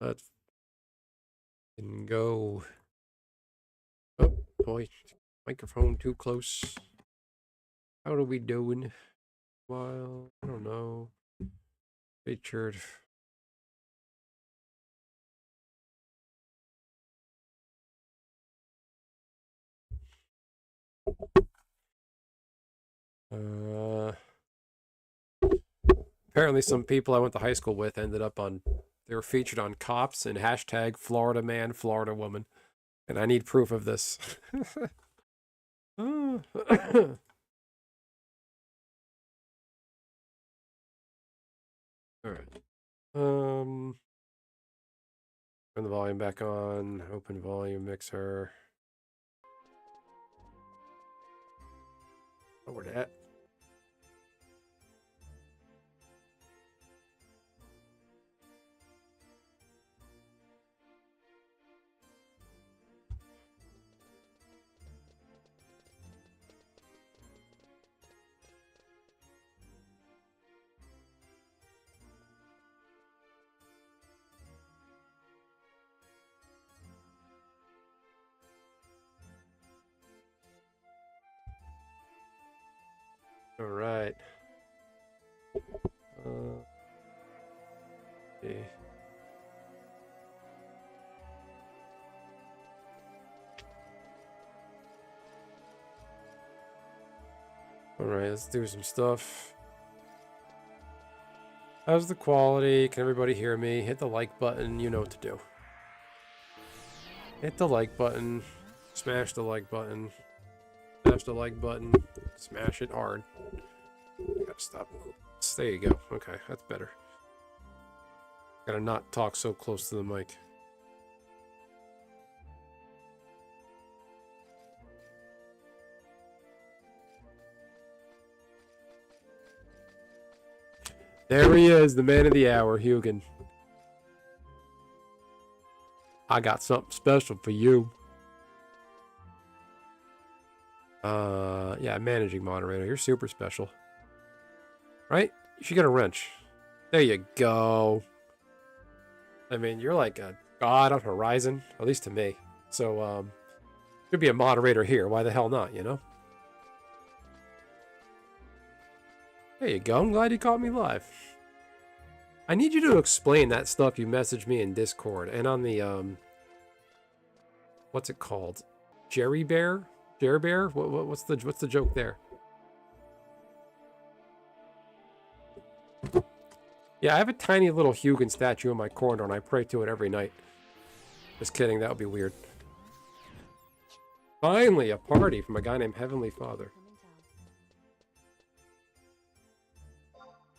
Let's go. Oh boy, microphone too close. How are we doing? Well, I don't know. Featured. Apparently some people I went to high school with ended up on, they were featured on Cops and hashtag Florida man, Florida woman. And I need proof of this. All right. Turn the volume back on. Open volume mixer. Lower that. All right. Okay. All right, let's do some stuff. How's the quality? Can everybody hear me? Hit the like button. You know what to do. Hit the like button. Smash the like button. Smash the like button. Smash it hard. I gotta stop. There you go. Okay, that's better. Gotta not talk so close to the mic. There he is, the man of the hour, Hugin. I got something special for you. Yeah, managing moderator. You're super special. Right? You should get a wrench. There you go. I mean, you're like a god on Horizon, at least to me. So, should be a moderator here. Why the hell not, you know? There you go. I'm glad you caught me live. I need you to explain that stuff you messaged me in Discord and on the, what's it called? Jerry Bear? Jerry Bear? What's the joke there? Yeah, I have a tiny little Hugin statue in my corner, and I pray to it every night. Just kidding, that would be weird. Finally, a party from a guy named Heavenly Father.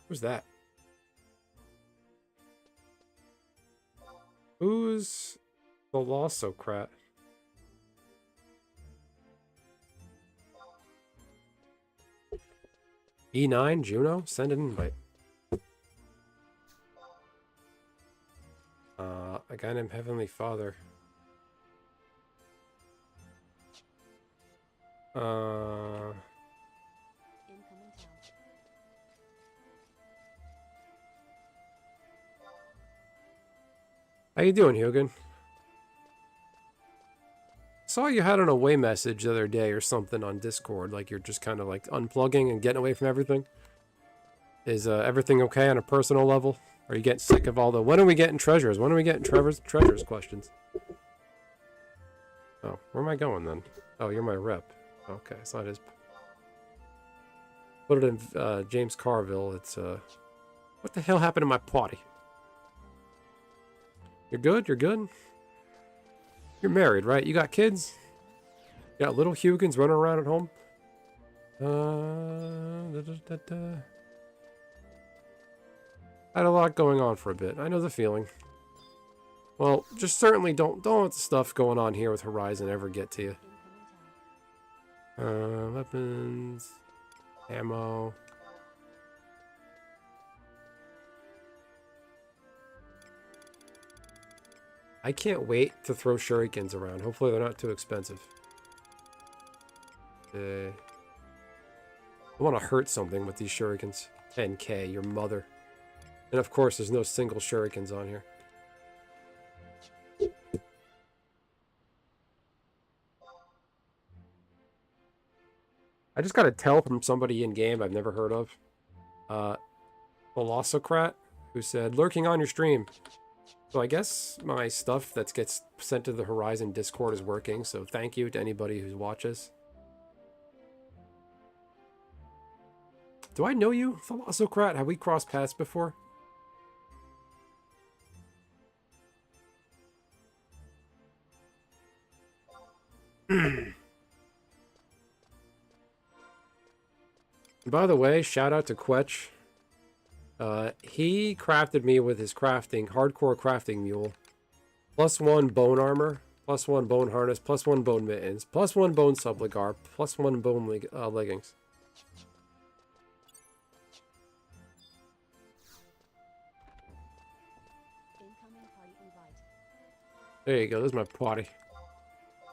Who's that? Who's the Lossocrat? E9, Juno? Send an invite. A guy named Heavenly Father. How you doing, Hugin? Saw you had an away message the other day or something on Discord, like you're just kind of like unplugging and getting away from everything. Is everything okay on a personal level? Are you getting sick of all the, when are we getting treasures? When are we getting treasures questions? Oh, where am I going then? Oh, you're my rep. Okay, it's not his. Put it in James Carville. It's, what the hell happened to my pawty? You're good? You're good? You're married, right? You got kids? You got little Hugins running around at home? Had a lot going on for a bit. I know the feeling. Well, just certainly don't let the stuff going on here with Horizon ever get to you. Weapons, ammo. I can't wait to throw shurikens around. Hopefully they're not too expensive. I want to hurt something with these shurikens. 10k, your mother. And of course, there's no single shurikens on here. I just got a tell from somebody in game I've never heard of. Philossocrat, who said, lurking on your stream. So I guess my stuff that gets sent to the Horizon Discord is working, so thank you to anybody who watches. Do I know you, Philossocrat? Have we crossed paths before? By the way, shout out to Quetch. He crafted me with his hardcore crafting mule. +1 bone armor, +1 bone harness, +1 bone mittens, +1 bone subligar, +1 bone leggings. There you go, this is my potty.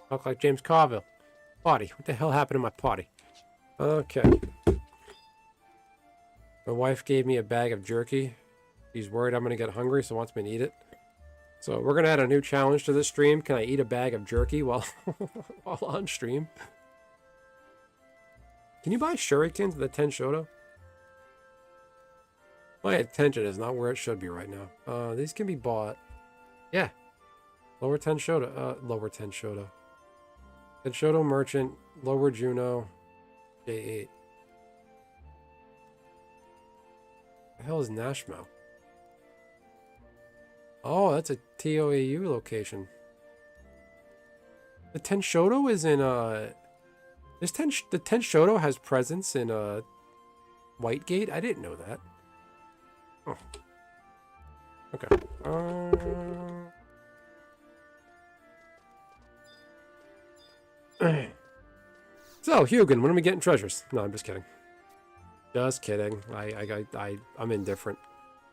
Look like James Carville. Potty. What the hell happened to my potty? Okay. My wife gave me a bag of jerky. She's worried I'm going to get hungry, so wants me to eat it. So we're going to add a new challenge to this stream. Can I eat a bag of jerky while, while on stream? Can you buy shurikens at the 10 Shoto? My attention is not where it should be right now. These can be bought. Yeah. Lower 10 Shoto. Lower 10 Shoto. 10 Shoto Merchant. Lower Juno. J8. The hell is Nashmo? Oh, that's a TOAU location. The 10 Shoto is in the 10 Shoto has presence in Whitegate. I didn't know that. Oh. Okay. So, Hugin, when are we getting treasures? No, I'm just kidding. Just kidding. I'm indifferent.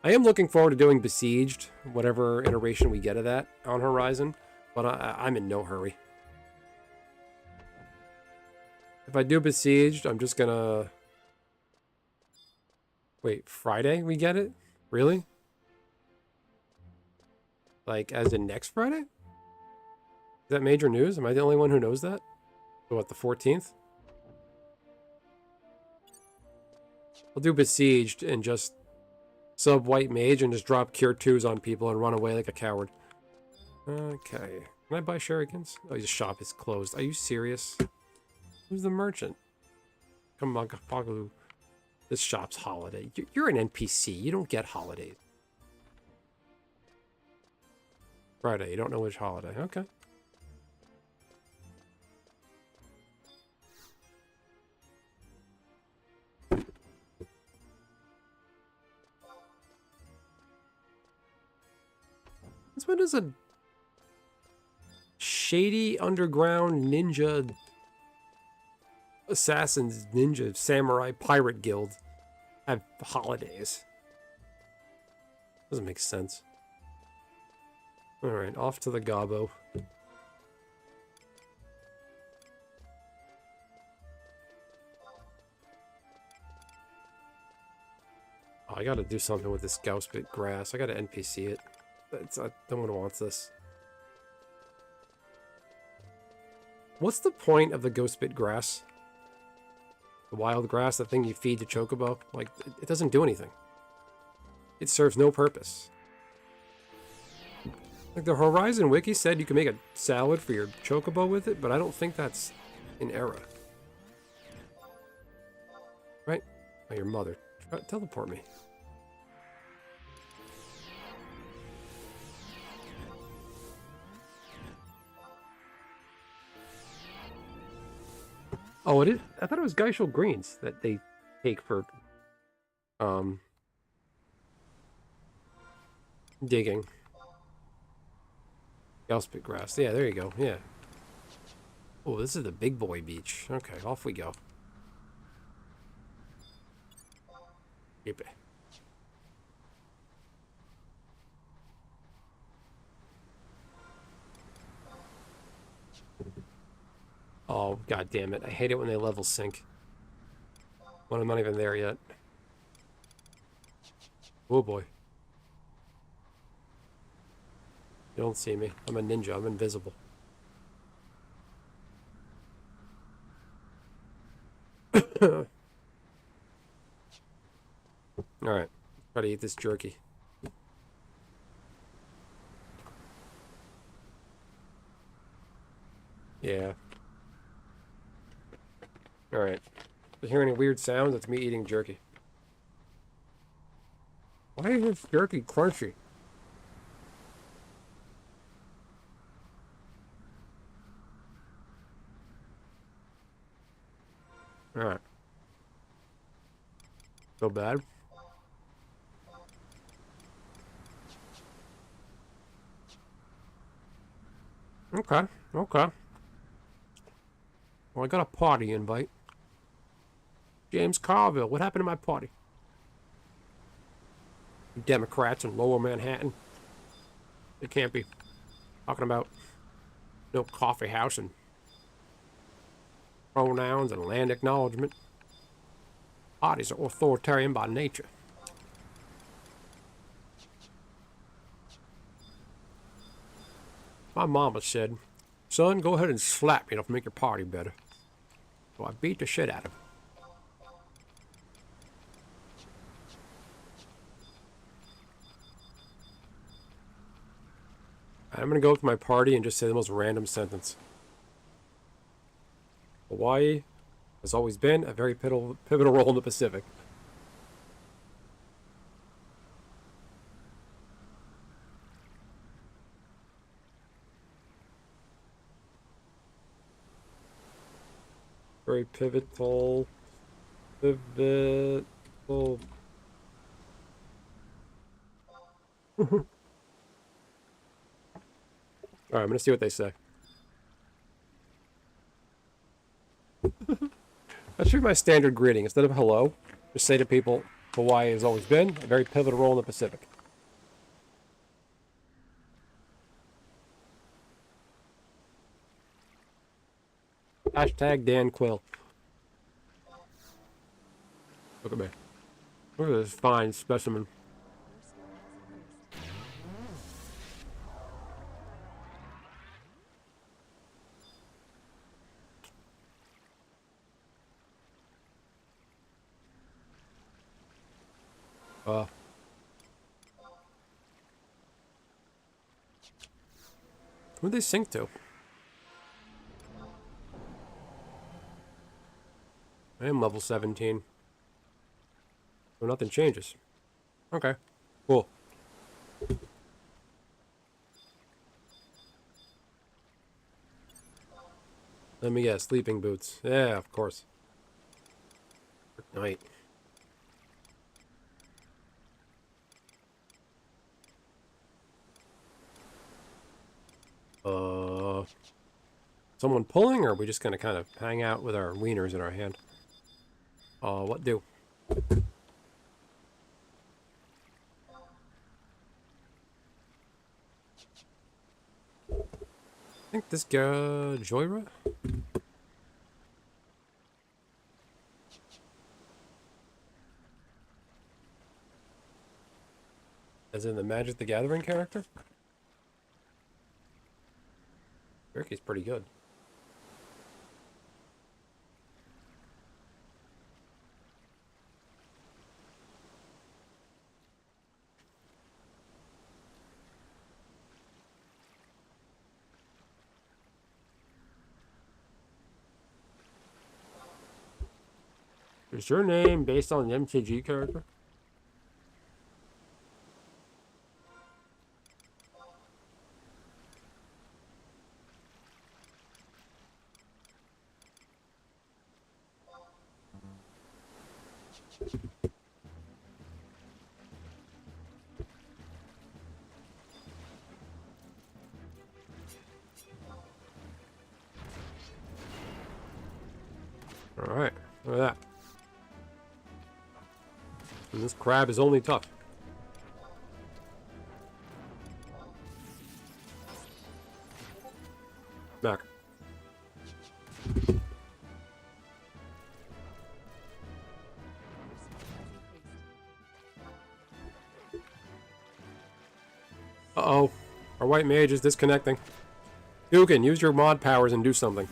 I am looking forward to doing Besieged, whatever iteration we get of that on Horizon, but I'm in no hurry. If I do Besieged, I'm just gonna... Wait, Friday we get it? Really? Like, as in next Friday? Is that major news? Am I the only one who knows that? So what, the 14th? I'll do Besieged and just sub White Mage and just drop Cure 2s on people and run away like a coward. Okay. Can I buy shurikens? Oh, his shop is closed. Are you serious? Who's the merchant? Come on, Pagalu. This shop's holiday. You're an NPC. You don't get holidays. Friday. You don't know which holiday. Okay. This one is a shady underground ninja assassins, ninja, samurai, pirate guild have holidays. Doesn't make sense. Alright, off to the gobbo. Oh, I gotta do something with this Gauspit grass. I gotta NPC it. No one wants this. What's the point of the Ghostbit grass? The wild grass, the thing you feed to Chocobo? Like, it doesn't do anything. It serves no purpose. Like, the Horizon Wiki said you can make a salad for your Chocobo with it, but I don't think that's in era. Right? Oh, your mother. Teleport me. Oh, it is? I thought it was Geishel Greens that they take for, digging. Gauspit grass. Yeah, there you go. Yeah. Oh, this is the big boy beach. Okay, off we go. Yippee. Oh, god damn it. I hate it when they level sync. When I'm not even there yet. Oh boy. You don't see me. I'm a ninja. I'm invisible. Try to eat this jerky. Yeah. Alright. If you hear any weird sounds, it's me eating jerky. Why is this jerky crunchy? Alright. So bad. Okay, okay. Well, I got a party invite. James Carville, what happened to my party? Democrats in Lower Manhattan. They can't be talking about no coffee house and pronouns and land acknowledgement. Parties are authoritarian by nature. My mama said, son, go ahead and slap me, it'll make your party better. So I beat the shit out of him. I'm gonna go with my party and just say the most random sentence. Hawaii has always been a very pivotal role in the Pacific. Very pivotal. Alright, I'm gonna see what they say. That should be my standard greeting. Instead of hello, just say to people, Hawaii has always been a very pivotal role in the Pacific. Hashtag Dan Quill. Look at me. Look at this fine specimen. Who'd they sync to? I am level 17. So nothing changes. Okay. Cool. Let me guess. Sleeping boots. Yeah, of course. Night. Someone pulling, or are we just gonna kind of hang out with our wieners in our hand? What do? I think this guy, Joyra? As in the Magic the Gathering character? Ricky's pretty good. Is your name based on an MTG character? Alright, look at that. And this crab is only tough. Back. Uh-oh. Our white mage is disconnecting. Dukin, use your mod powers and do something.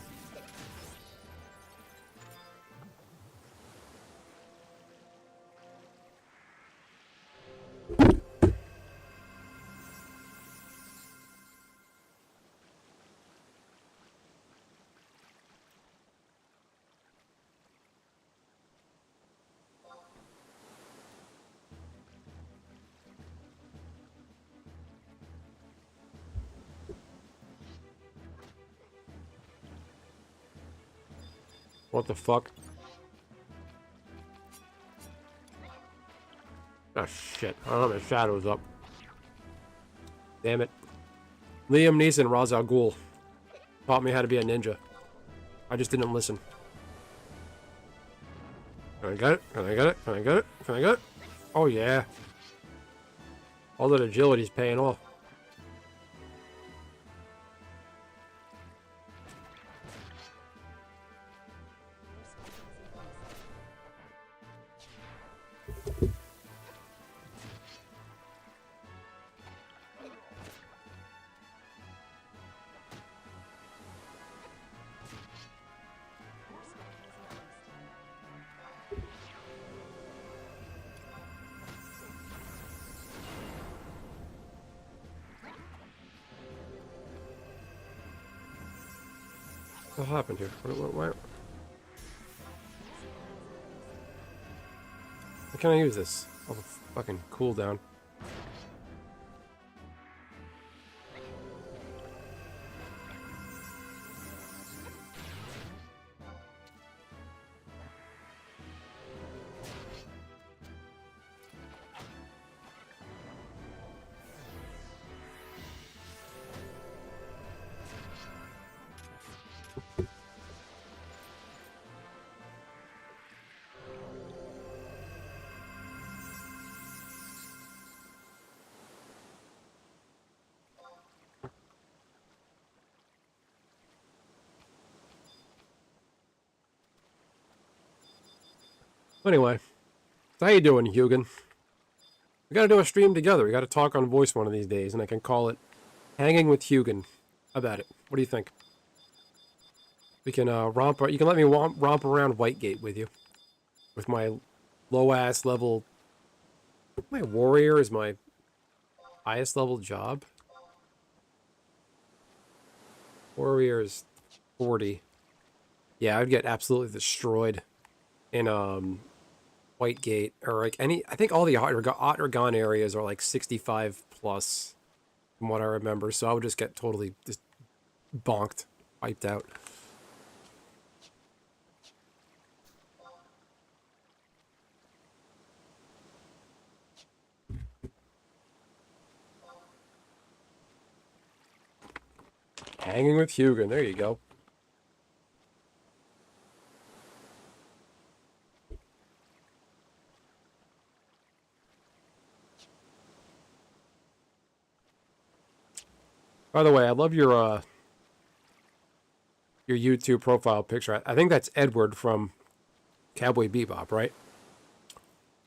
What the fuck? Oh shit. I don't have my shadows up. Damn it. Liam Neeson, Ra's al Ghul, taught me how to be a ninja. I just didn't listen. Can I get it? Can I get it? Can I get it? Can I get it? Oh yeah. All that agility's paying off. What happened here? Why can I use this? Oh, fucking cooldown. Anyway, so how you doing, Hugin? We gotta do a stream together. We gotta talk on voice one of these days, and I can call it Hanging with Hugin. How about it? What do you think? We can romp. You can let me romp around Whitegate with you, with my low-ass level. My warrior is my highest level job. Warrior is 40. Yeah, I'd get absolutely destroyed in Whitegate, or like any. I think all the Ottergon areas are like 65 plus, from what I remember. So I would just get totally just bonked, wiped out. Hanging with Hugin. There you go. By the way, I love your YouTube profile picture. I think that's Edward from Cowboy Bebop, right?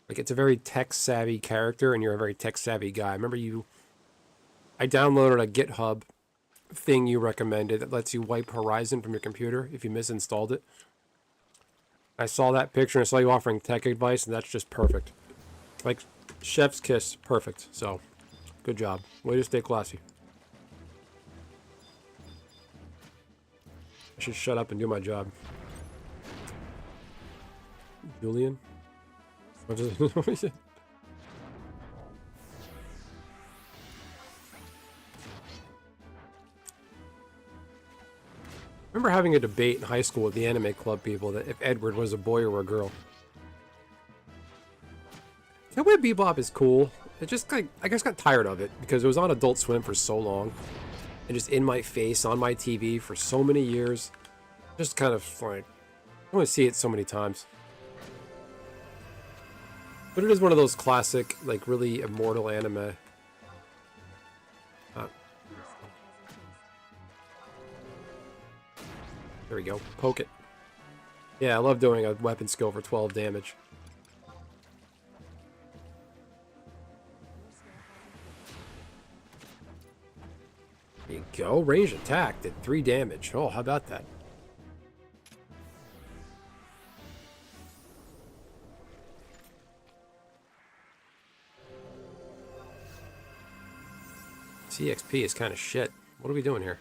Like, it's a very tech-savvy character, and you're a very tech-savvy guy. I remember I downloaded a GitHub thing you recommended that lets you wipe Horizon from your computer if you misinstalled it. I saw that picture and I saw you offering tech advice, and that's just perfect. Like, chef's kiss, perfect. So, good job. Way to stay classy. I should shut up and do my job. Julian? What is it? I remember having a debate in high school with the anime club people that if Edward was a boy or a girl. Cowboy Bebop is cool. It just like I guess got tired of it because it was on Adult Swim for so long. And just in my face on my TV for so many years. Just kind of like I want to see it so many times. But it is one of those classic, like really immortal anime. There we go. Poke it. Yeah, I love doing a weapon skill for 12 damage. There you go. Range attack did 3 damage. Oh, how about that? CXP is kind of shit. What are we doing here?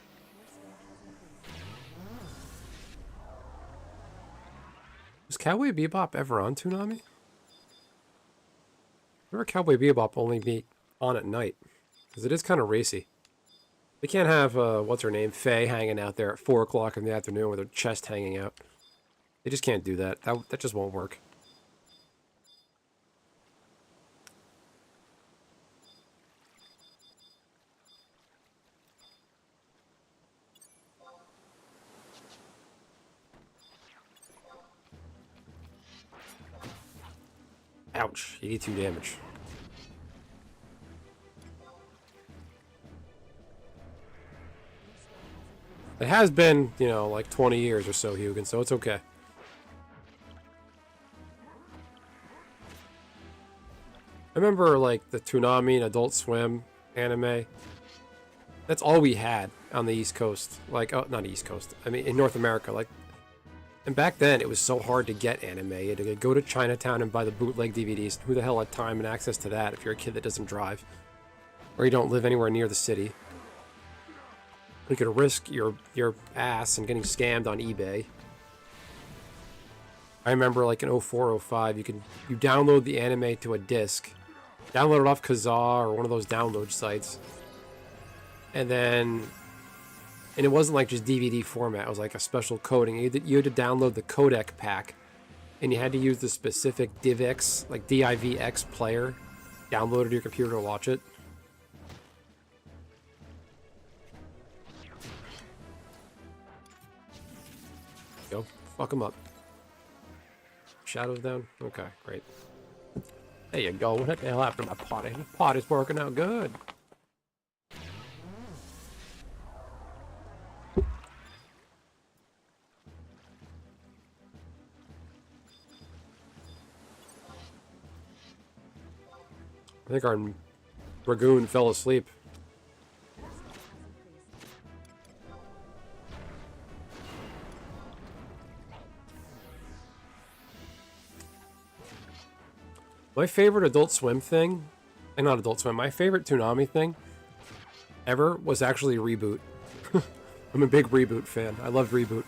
Was Cowboy Bebop ever on Toonami? Remember Cowboy Bebop only be on at night? Because it is kind of racy. They can't have, what's her name, Faye hanging out there at 4 o'clock in the afternoon with her chest hanging out. They just can't do that. That just won't work. Ouch, 82 damage. It has been, you know, like 20 years or so, Hugin, so it's okay. I remember, like, the Toonami and Adult Swim anime. That's all we had on the East Coast. Like, oh, not East Coast. I mean, in North America. Like, and back then, it was so hard to get anime. You had to go to Chinatown and buy the bootleg DVDs. Who the hell had time and access to that if you're a kid that doesn't drive? Or you don't live anywhere near the city? You could risk your ass and getting scammed on eBay. I remember, like, in 04, 05, you download the anime to a disc. Download it off Kazaa or one of those download sites. And then... And it wasn't like just DVD format. It was like a special coding. You had to download the codec pack. And you had to use the specific DivX, like DivX player. Download it to your computer to watch it. Go. Fuck them up. Shadows down? Okay, great. There you go. What the hell happened to my potty? My potty's working out good. I think our Dragoon fell asleep. My favorite Adult Swim thing, and not Adult Swim, my favorite Toonami thing ever was actually Reboot. I'm a big Reboot fan. I love Reboot.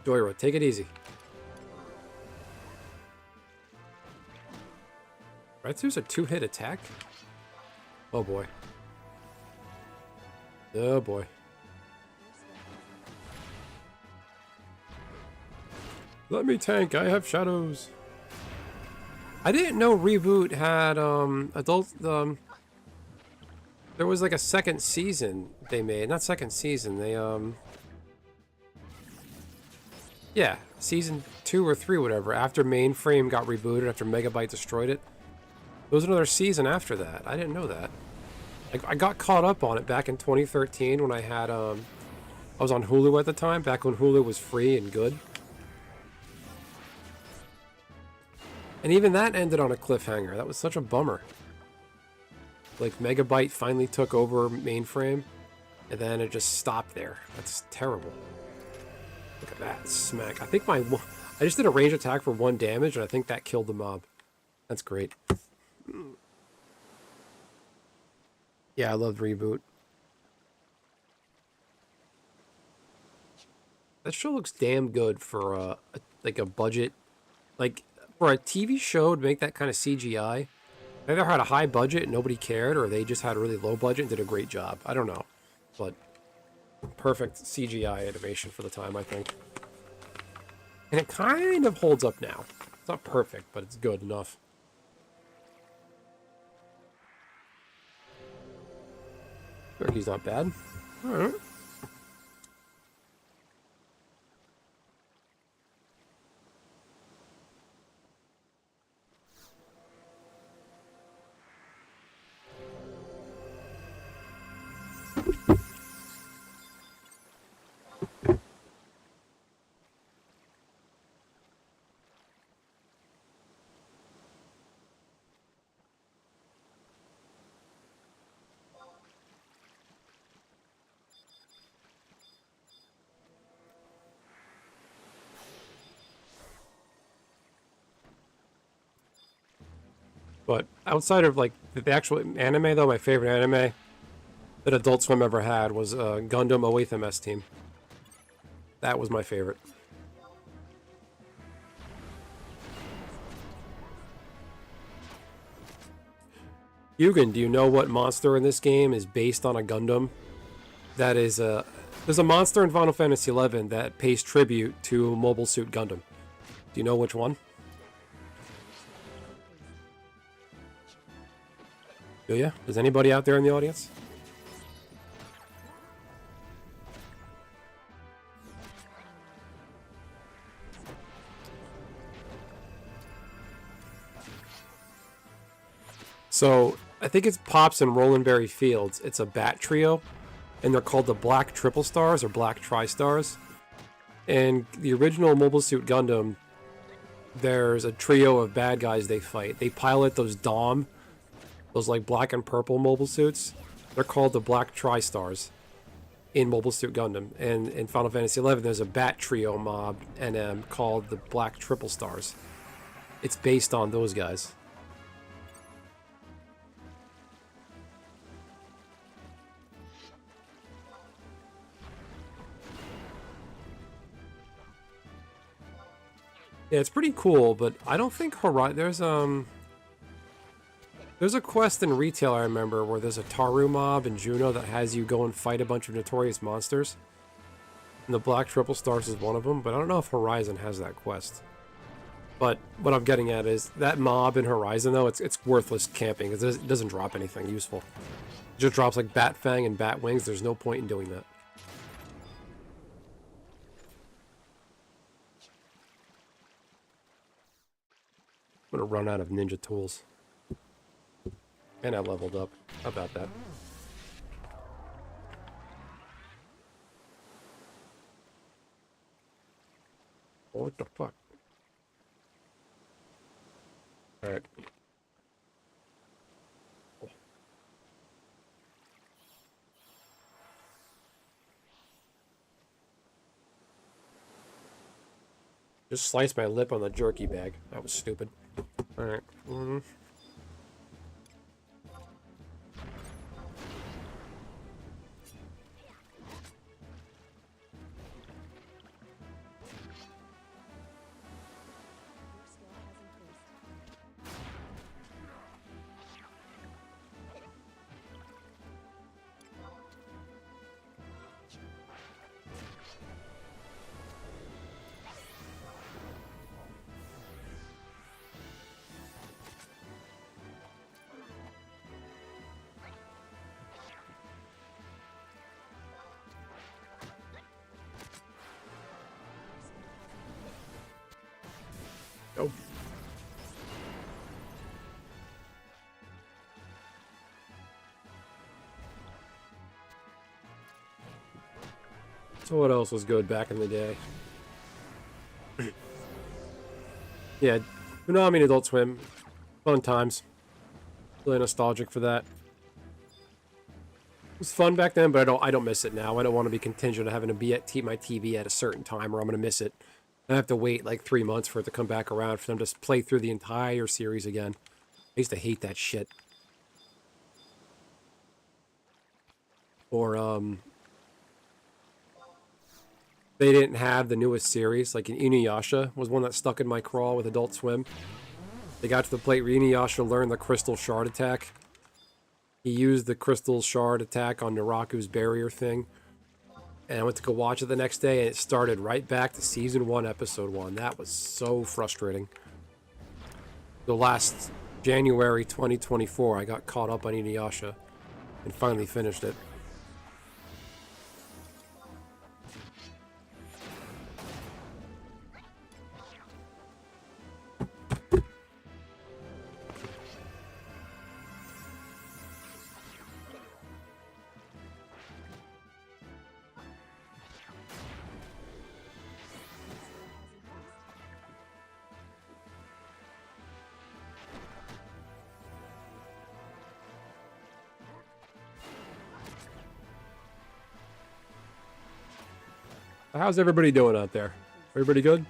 Joyro, take it easy. Retsu's a 2-hit attack? Oh boy. Oh boy. Let me tank, I have shadows. I didn't know Reboot had there was like a second season they made. Not second season, they yeah, season 2 or 3, whatever, after Mainframe got rebooted, after Megabyte destroyed it. There was another season after that. I didn't know that. I got caught up on it back in 2013 when I had, I was on Hulu at the time, back when Hulu was free and good. And even that ended on a cliffhanger. That was such a bummer. Like, Megabyte finally took over Mainframe, and then it just stopped there. That's terrible. Look at that smack. I think I just did a range attack for 1 damage, and I think that killed the mob. That's great. Yeah, I loved Reboot. That show looks damn good for like a budget, like for a TV show to make that kind of CGI. They either had a high budget and nobody cared, or they just had a really low budget and did a great job. I don't know, but perfect CGI animation for the time, I think. And it kind of holds up now. It's not perfect, but it's good enough. Turkey's not bad. All right. But outside of like the actual anime, though, my favorite anime that Adult Swim ever had was Gundam 08th MS Team. That was my favorite. Yugen, do you know what monster in this game is based on a Gundam? That is a... There's a monster in Final Fantasy XI that pays tribute to Mobile Suit Gundam. Do you know which one? Do you? Does anybody out there in the audience? So, I think it's Pops and Rolandberry Fields. It's a bat trio, and they're called the Black Triple Stars or Black Tri-Stars. And the original Mobile Suit Gundam, there's a trio of bad guys they fight. They pilot those Dom, those like black and purple mobile suits. They're called the Black Tri-Stars in Mobile Suit Gundam. And in Final Fantasy XI, there's a bat trio mob NM called the Black Triple Stars. It's based on those guys. Yeah, it's pretty cool, but I don't think there's a quest in retail I remember where there's a Taru mob in Juno that has you go and fight a bunch of notorious monsters. And the Black Triple Stars is one of them, but I don't know if Horizon has that quest. But what I'm getting at is that mob in Horizon, though, it's worthless camping. It doesn't drop anything useful. It just drops like Bat Fang and Bat Wings. There's no point in doing that. I'm gonna run out of ninja tools. And I leveled up. How about that? What the fuck? Alright. Just sliced my lip on the jerky bag. That was stupid. Alright. Oh. So what else was good back in the day? Yeah, Toonami and Adult Swim. Fun times. Really nostalgic for that. It was fun back then, but I don't miss it now. I don't want to be contingent on having to be at my TV at a certain time or I'm going to miss it. I have to wait like 3 months for it to come back around for them to play through the entire series again. I used to hate that shit. Or, they didn't have the newest series, like in Inuyasha was one that stuck in my craw with Adult Swim. They got to the plate where Inuyasha learned the Crystal Shard attack. He used the Crystal Shard attack on Naraku's barrier thing. And I went to go watch it the next day, and it started right back to Season 1, Episode 1. That was so frustrating. The last January 2024, I got caught up on Inuyasha and finally finished it. How's everybody doing out there? Everybody good?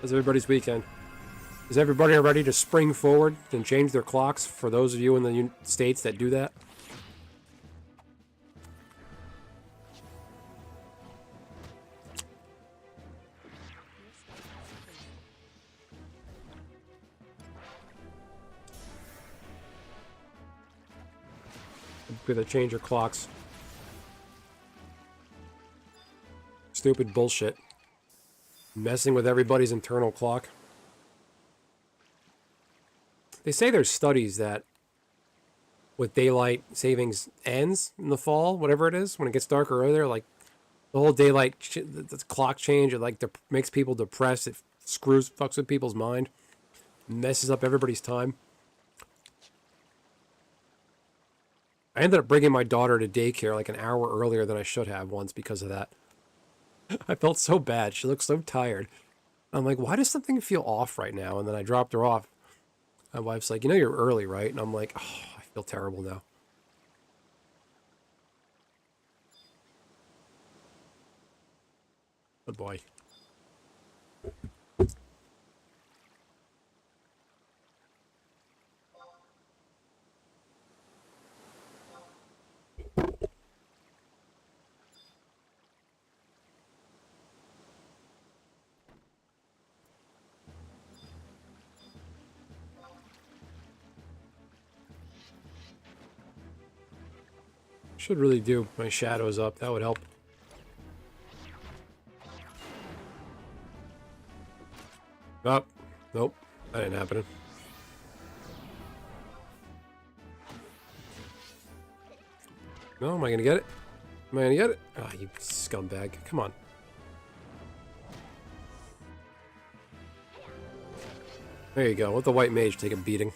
How's everybody's weekend? Is everybody ready to spring forward and change their clocks for those of you in the States that do that? Gonna change your clocks. Stupid bullshit. Messing with everybody's internal clock. They say there's studies that with daylight savings ends in the fall, whatever it is, when it gets darker earlier, like the whole the clock change, it like makes people depressed. It fucks with people's mind, messes up everybody's time. I ended up bringing my daughter to daycare like an hour earlier than I should have once because of that. I felt so bad. She looked so tired. I'm like, why does something feel off right now? And then I dropped her off. My wife's like, you know, you're early, right? And I'm like, oh, I feel terrible now. Good boy. Should really do my shadows up. That would help. Oh, nope. That ain't happening. No, am I gonna get it? Am I gonna get it? Ah, oh, you scumbag. Come on. There you go. Let the white mage take a beating.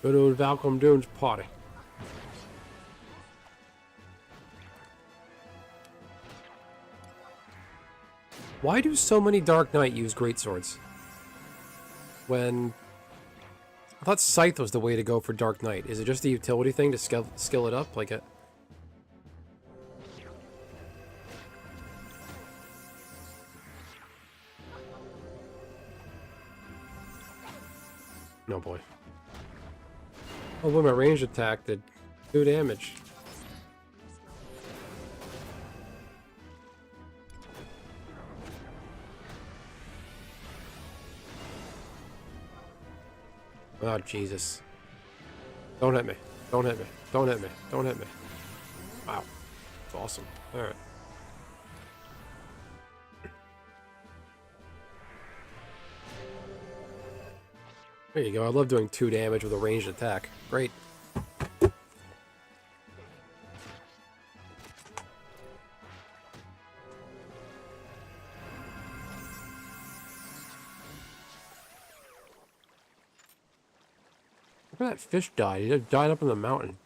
Go to Valcom Dune's party. Why do so many Dark Knight use greatswords? When I thought Scythe was the way to go for Dark Knight. Is it just a utility thing to skill it up like it? No boy. Oh, but my ranged attack did 2 damage. Oh, Jesus. Don't hit me. Don't hit me. Don't hit me. Don't hit me. Wow. That's awesome. Alright. There you go. I love doing 2 damage with a ranged attack. Great. Look where that fish died. He died up in the mountain.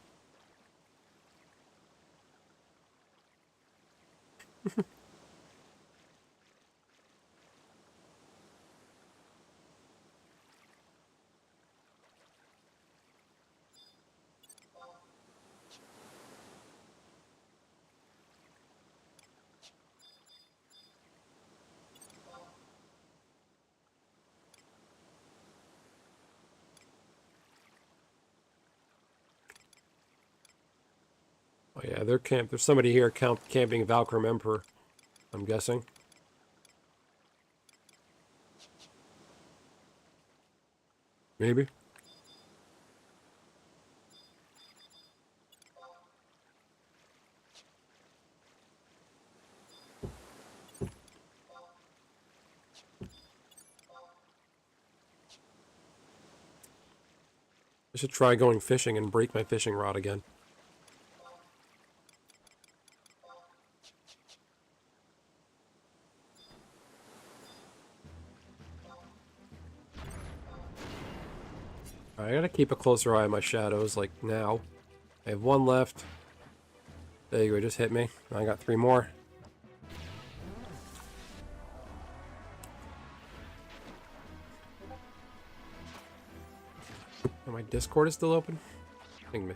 Oh yeah, there's somebody here camping Valkyrie Emperor, I'm guessing. Maybe. I should try going fishing and break my fishing rod again. I gotta keep a closer eye on my shadows, like now. I have 1 left. There you go, just hit me. I got 3 more. Oh, my Discord is still open? Dang me.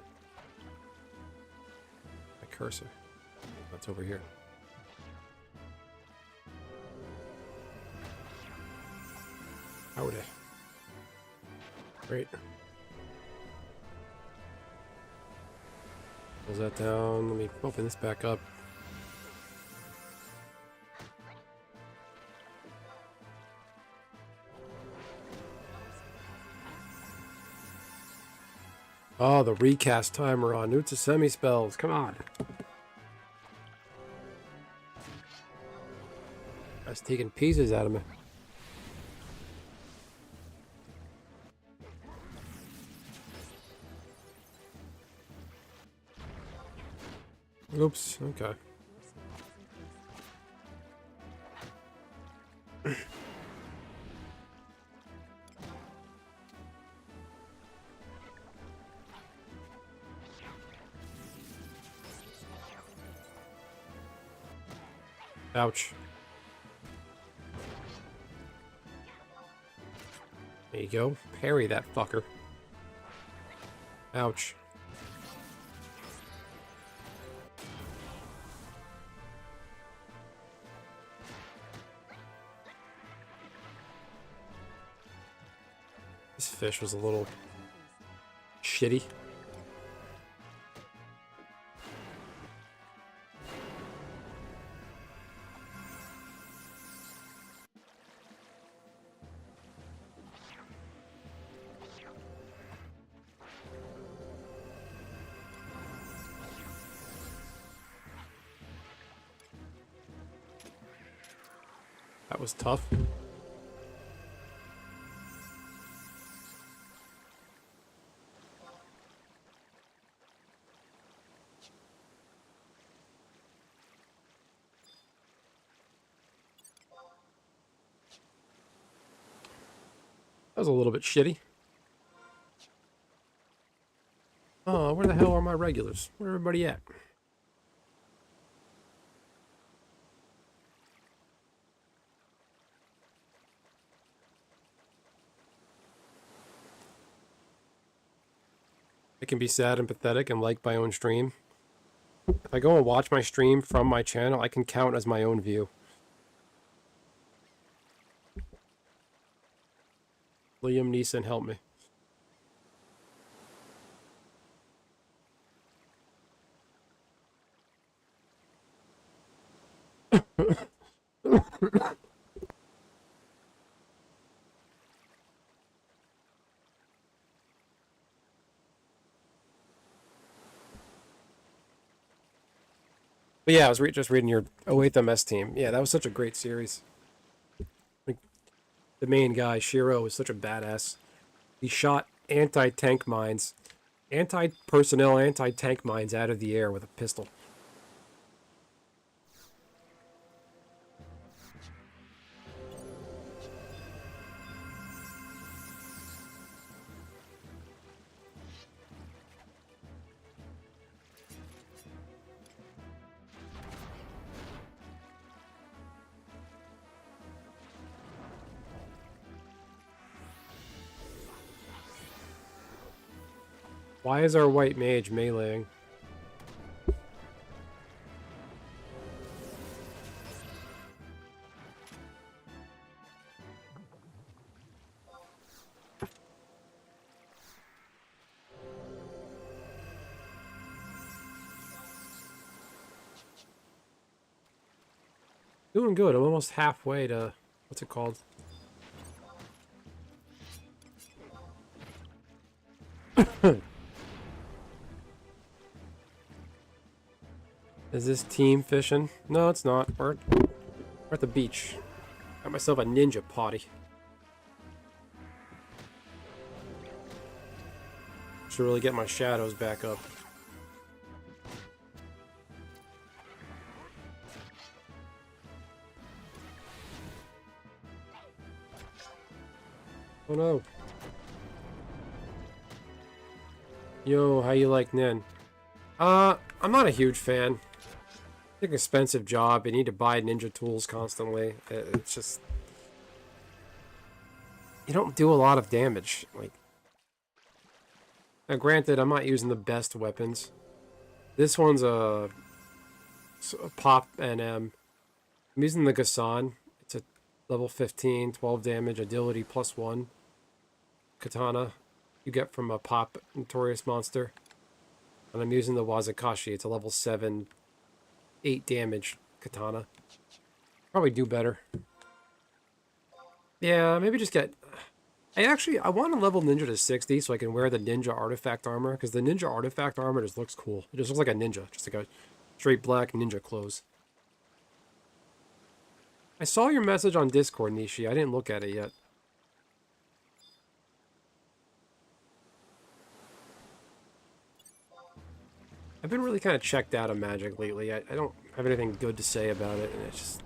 My cursor. That's over here. Howdy. Great. Close that down. Let me open this back up. Oh, the recast timer on Utsasemi spells. Come on. That's taking pieces out of me. Oops, okay. Ouch. There you go. Parry that fucker. Ouch. This fish was a little shitty. That was tough. That was a little bit shitty. Oh, where the hell are my regulars? Where everybody at? I can be sad and pathetic and like my own stream. If I go and watch my stream from my channel, I can count as my own view. Liam Neeson, help me. But yeah, I was just reading your 08th MS team. Yeah, that was such a great series. Like, the main guy, Shiro, was such a badass. He shot anti-tank mines, anti-personnel, anti-tank mines out of the air with a pistol. Why is our white mage meleeing? Doing good. I'm almost halfway to... What's it called? Is this team fishing? No, it's not. We're at the beach. Got myself a ninja potty. Should really get my shadows back up. Oh no. Yo, how you like Nin? I'm not a huge fan. It's an expensive job. You need to buy ninja tools constantly. It's just... You don't do a lot of damage. Like... Now, granted, I'm not using the best weapons. This one's a pop NM. I'm using the Gasan. It's a level 15, 12 damage, agility +1 katana you get from a pop notorious monster. And I'm using the Wazakashi. It's a level 7, 8 damage katana. Probably do better. Yeah, maybe just get... I want to level ninja to 60 so I can wear the ninja artifact armor, because the ninja artifact armor just looks cool. It just looks like a ninja, just like a straight black ninja clothes. I saw your message on Discord, Nishi. I didn't look at it yet. I've been really kind of checked out of Magic lately. I don't have anything good to say about it, and it's just...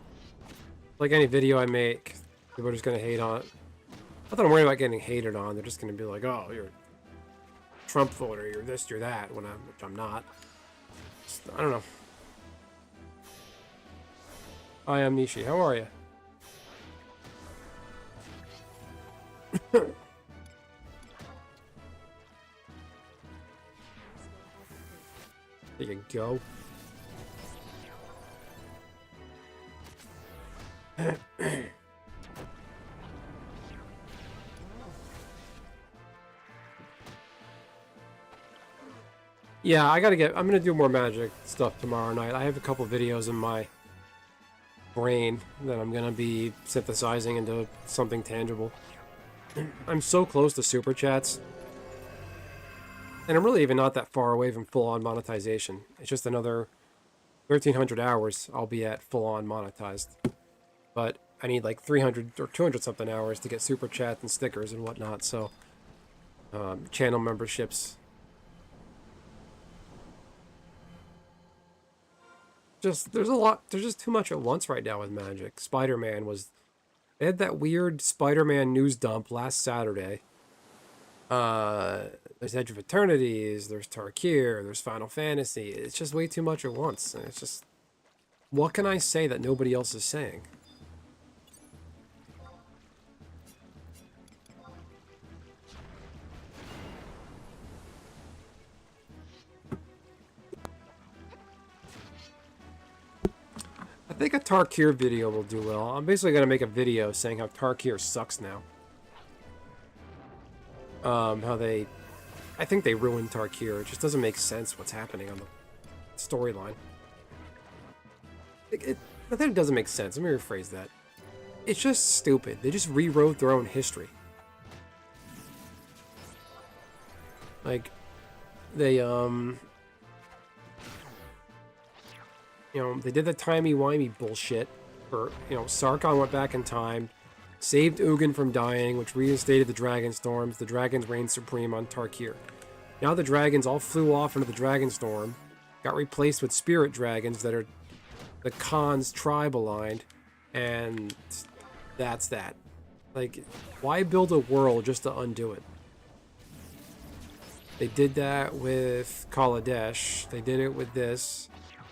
Like any video I make, people are just going to hate on it. Not that I'm worried about getting hated on. They're just going to be like, oh, you're a Trump voter, you're this, you're that, which I'm not. Just, I don't know. Hi, I'm Nishi. How are you? There you go. Yeah, I'm gonna do more Magic stuff tomorrow night. I have a couple videos in my brain that I'm gonna be synthesizing into something tangible. I'm so close to Super Chats. And I'm really even not that far away from full-on monetization. It's just another 1,300 hours I'll be at full-on monetized. But I need like 300 or 200 something hours to get Super Chats and stickers and whatnot, so... channel memberships. There's just too much at once right now with Magic. Spider-Man was... They had that weird Spider-Man news dump last Saturday. There's Edge of Eternities, there's Tarkir, there's Final Fantasy. It's just way too much at once. And it's just... What can I say that nobody else is saying? I think a Tarkir video will do well. I'm basically going to make a video saying how Tarkir sucks now. I think they ruined Tarkir. It just doesn't make sense what's happening on the storyline. I think it doesn't make sense. Let me rephrase that. It's just stupid. They just rewrote their own history. Like, they, they did the timey-wimey bullshit. For, Sarkon went back in time, saved Ugin from dying, which reinstated the Dragon Storms. The dragons reigned supreme on Tarkir. Now the dragons all flew off into the Dragon Storm, got replaced with spirit dragons that are the Khan's tribe aligned, and that's that. Like, why build a world just to undo it? They did that with Kaladesh. They did it with this.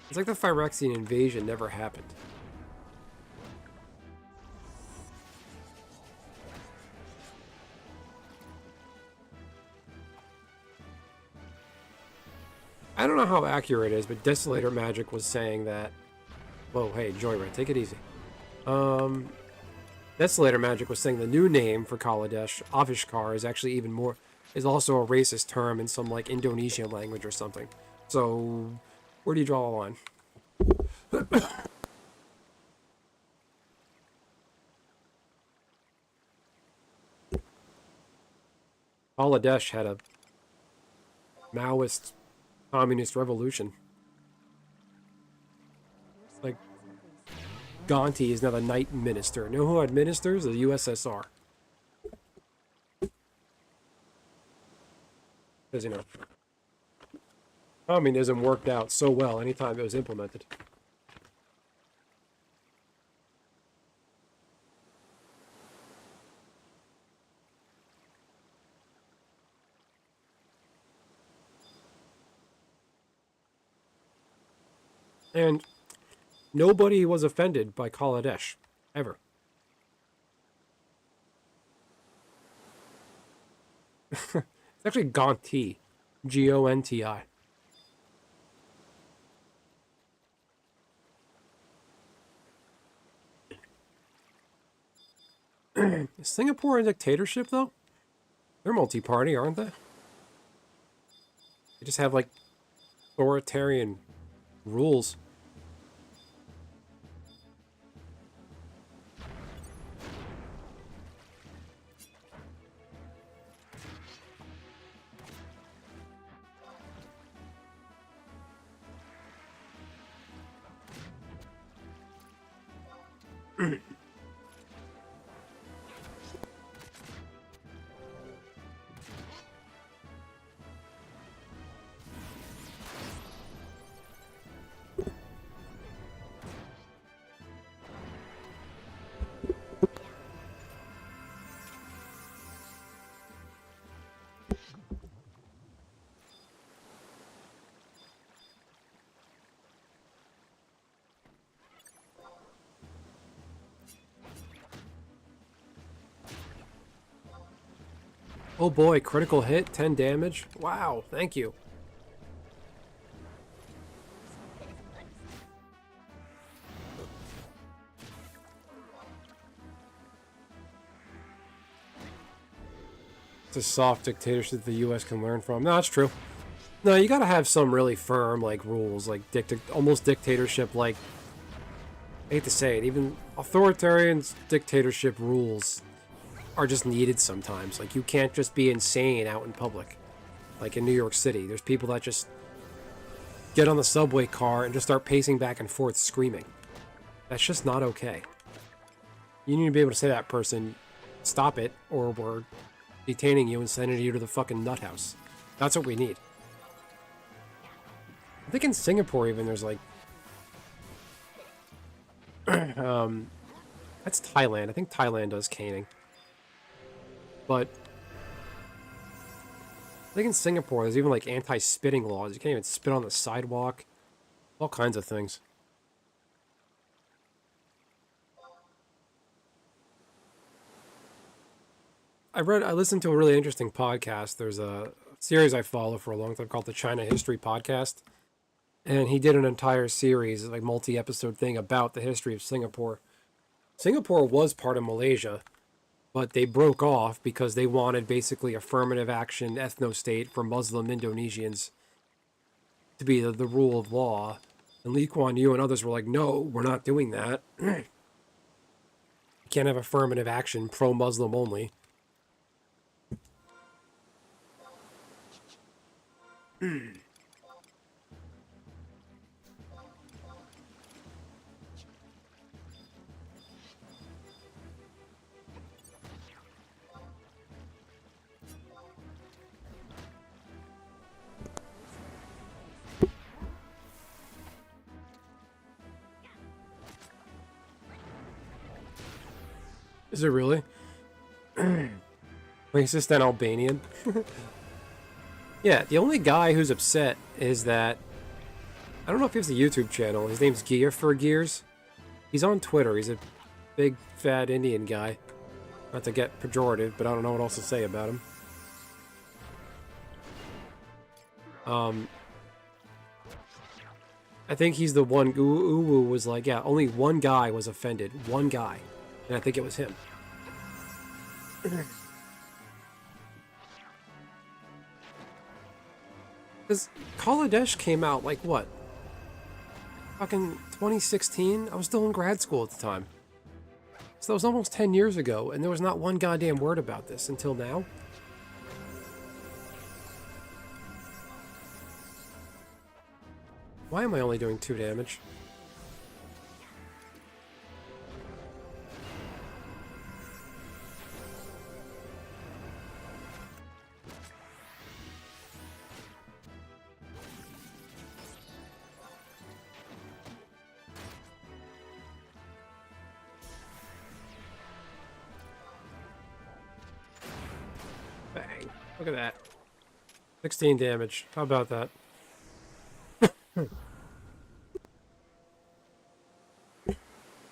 It's like the Phyrexian invasion never happened. I don't know how accurate it is, but Desolator Magic was saying that... Whoa, hey, Joyride, take it easy. Desolator Magic was saying the new name for Kaladesh, Avishkar, is actually even more... is also a racist term in some, like, Indonesian language or something. So, where do you draw the line? Kaladesh had a Maoist communist revolution. Like, Gonti is now the Knight Minister. You know who administers? The USSR. Because, communism worked out so well anytime it was implemented. And nobody was offended by Kaladesh, ever. It's actually Gonti. Gonti. Is Singapore a dictatorship, though? They're multi-party, aren't they? They just have, like, authoritarian rules. Oh boy, critical hit, 10 damage. Wow, thank you. It's a soft dictatorship the U.S. can learn from. No, that's true. No, you gotta have some really firm, like, rules, like, almost dictatorship, like, I hate to say it, even authoritarian dictatorship rules are just needed sometimes. Like, you can't just be insane out in public. Like in New York City, there's people that just get on the subway car and just start pacing back and forth screaming. That's just not okay. You need to be able to say to that person, stop it, or we're detaining you and sending you to the fucking nut house. That's what we need. I think in Singapore even there's like... that's Thailand. I think Thailand does caning. But I think in Singapore there's even like anti-spitting laws. You can't even spit on the sidewalk. All kinds of things. I listened to a really interesting podcast. There's a series I follow for a long time called the China History Podcast. And he did an entire series, like multi-episode thing about the history of Singapore. Singapore was part of Malaysia, but they broke off because they wanted basically affirmative action ethno-state for Muslim Indonesians to be the rule of law. And Lee Kuan Yew and others were like, no, we're not doing that. You can't have affirmative action pro-Muslim only. Is it really? Racist and Albanian? Yeah, the only guy who's upset is that... I don't know if he has a YouTube channel. His name's Gear for Gears. He's on Twitter. He's a big, fat Indian guy. Not to get pejorative, but I don't know what else to say about him. I think he's the one... Uwu was like, yeah, only one guy was offended. One guy. And I think it was him. Because Kaladesh came out, like, what? Fucking 2016? I was still in grad school at the time. So that was almost 10 years ago, and there was not one goddamn word about this until now. Why am I only doing 2 damage? Bang. Look at that. 16 damage. How about that?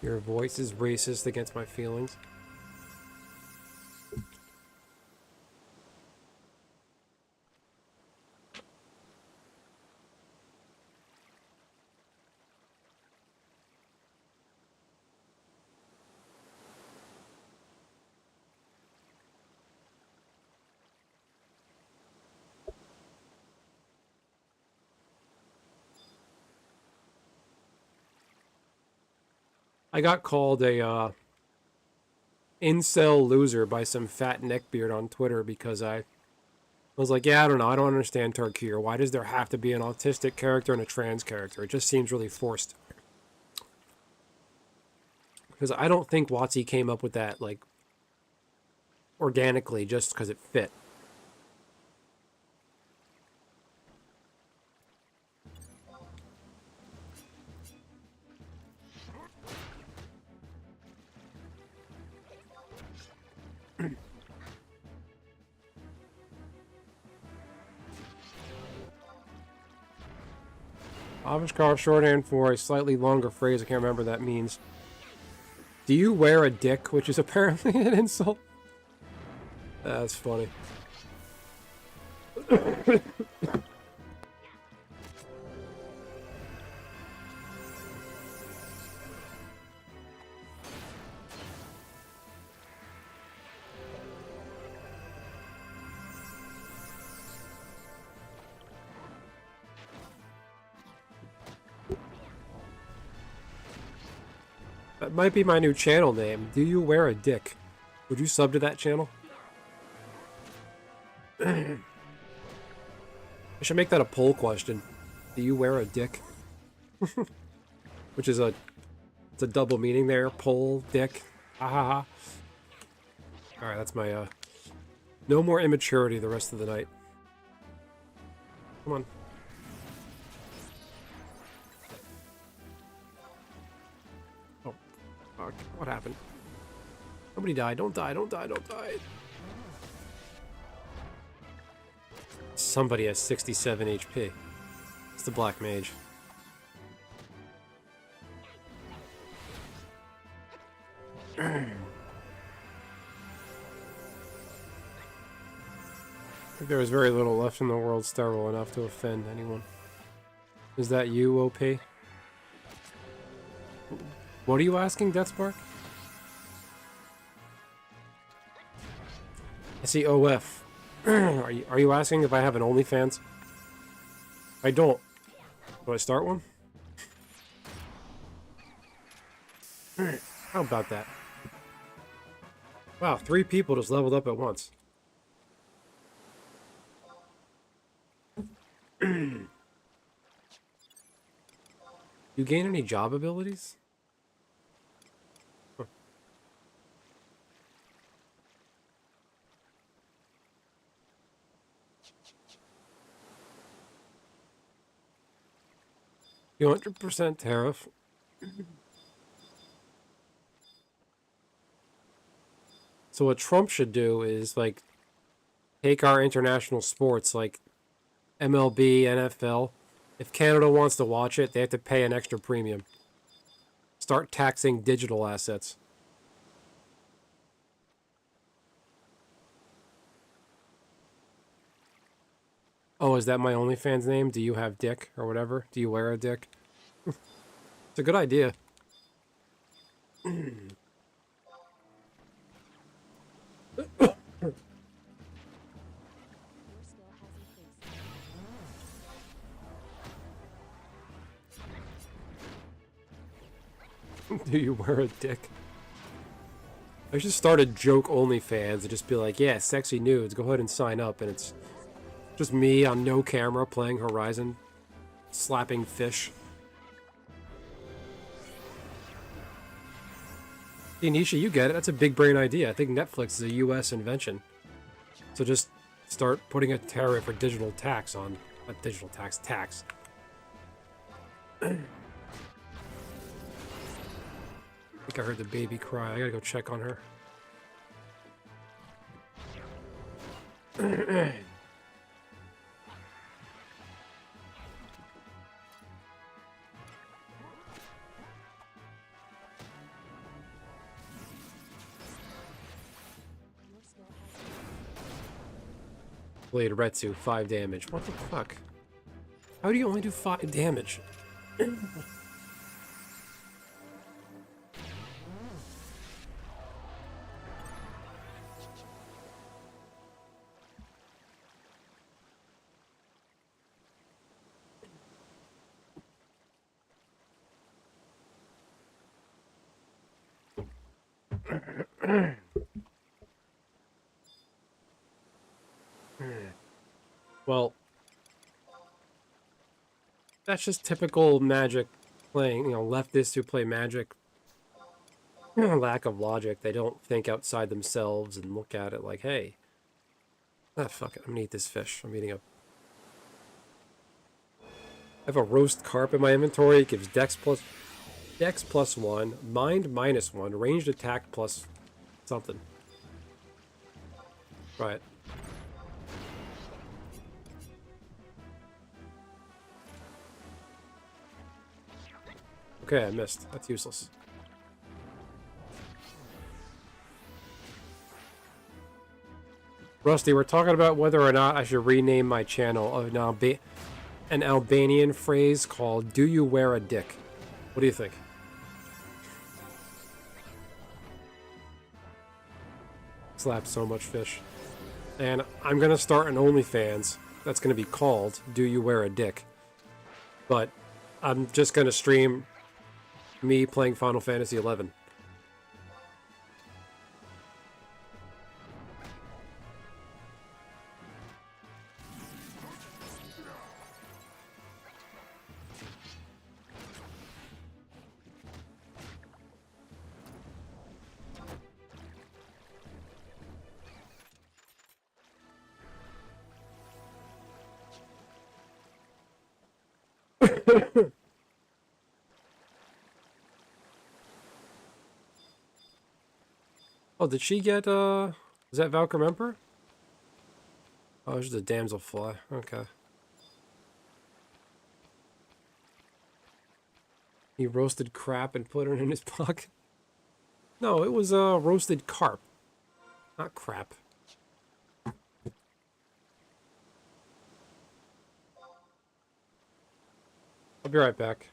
Your voice is racist against my feelings. I got called a incel loser by some fat neckbeard on Twitter because I was like, yeah, I don't know, I don't understand Turkey, or why does there have to be an autistic character and a trans character? It just seems really forced. Because I don't think WotC came up with that, like, organically just because it fit. Avishkar shorthand for a slightly longer phrase. I can't remember what that means. Do you wear a dick? Which is apparently an insult. That's funny. That might be my new channel name. Do you wear a dick? Would you sub to that channel? I should make that a poll question. Do you wear a dick? Which is it's a double meaning there. Poll, dick. Ha ha ha. Alright, that's my, no more immaturity the rest of the night. Come on. Oh. Fuck. What happened? Somebody died. Don't die, don't die, don't die. Somebody has 67 HP. It's the Black Mage. I think there is very little left in the world sterile enough to offend anyone. Is that you, OP? What are you asking, Deathspark? I see OF. Are you asking if I have an OnlyFans? I don't. Do I start one? How about that? Wow, 3 people just leveled up at once. You gain any job abilities? Huh. You 100% tariff. So what Trump should do is, like, take our international sports, like MLB, NFL. If Canada wants to watch it, they have to pay an extra premium. Start taxing digital assets. Oh, is that my OnlyFans name? Do you have dick or whatever? Do you wear a dick? It's a good idea. Do you wear a dick? I should start a joke OnlyFans and just be like, yeah, sexy nudes, go ahead and sign up, and it's just me on no camera playing Horizon, slapping fish. Hey, Nisha, you get it. That's a big brain idea. I think Netflix is a US invention. So just start putting a tariff for digital tax on... Not digital tax, tax. I think I heard the baby cry. I gotta go check on her. Blade Retsu, 5 damage. What the fuck? How do you only do 5 damage? Well, that's just typical Magic playing, you know, leftists who play Magic. lack of logic. They don't think outside themselves and look at it like, hey, fuck it, I'm gonna eat this fish. I'm eating a... I have a roast carp in my inventory. It gives dex plus 1, mind minus 1, ranged attack plus something. Right. Okay, I missed. That's useless. Rusty, we're talking about whether or not I should rename my channel an Albanian phrase called "Do you wear a dick?" What do you think? Slap so much fish. And I'm gonna start an OnlyFans that's gonna be called "Do you wear a dick?" But I'm just gonna stream me playing Final Fantasy XI. Oh, did she get, is that Valkyrie Emperor? Oh, she's a damselfly. Okay. He roasted crap and put it in his pocket. No, it was, roasted carp. Not crap. I'll be right back.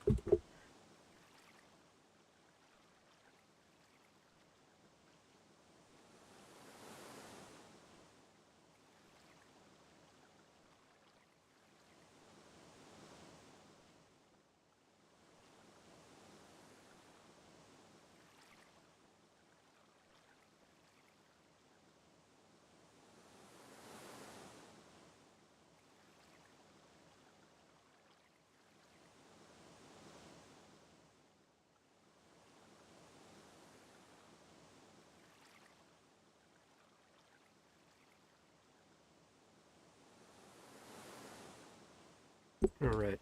All right.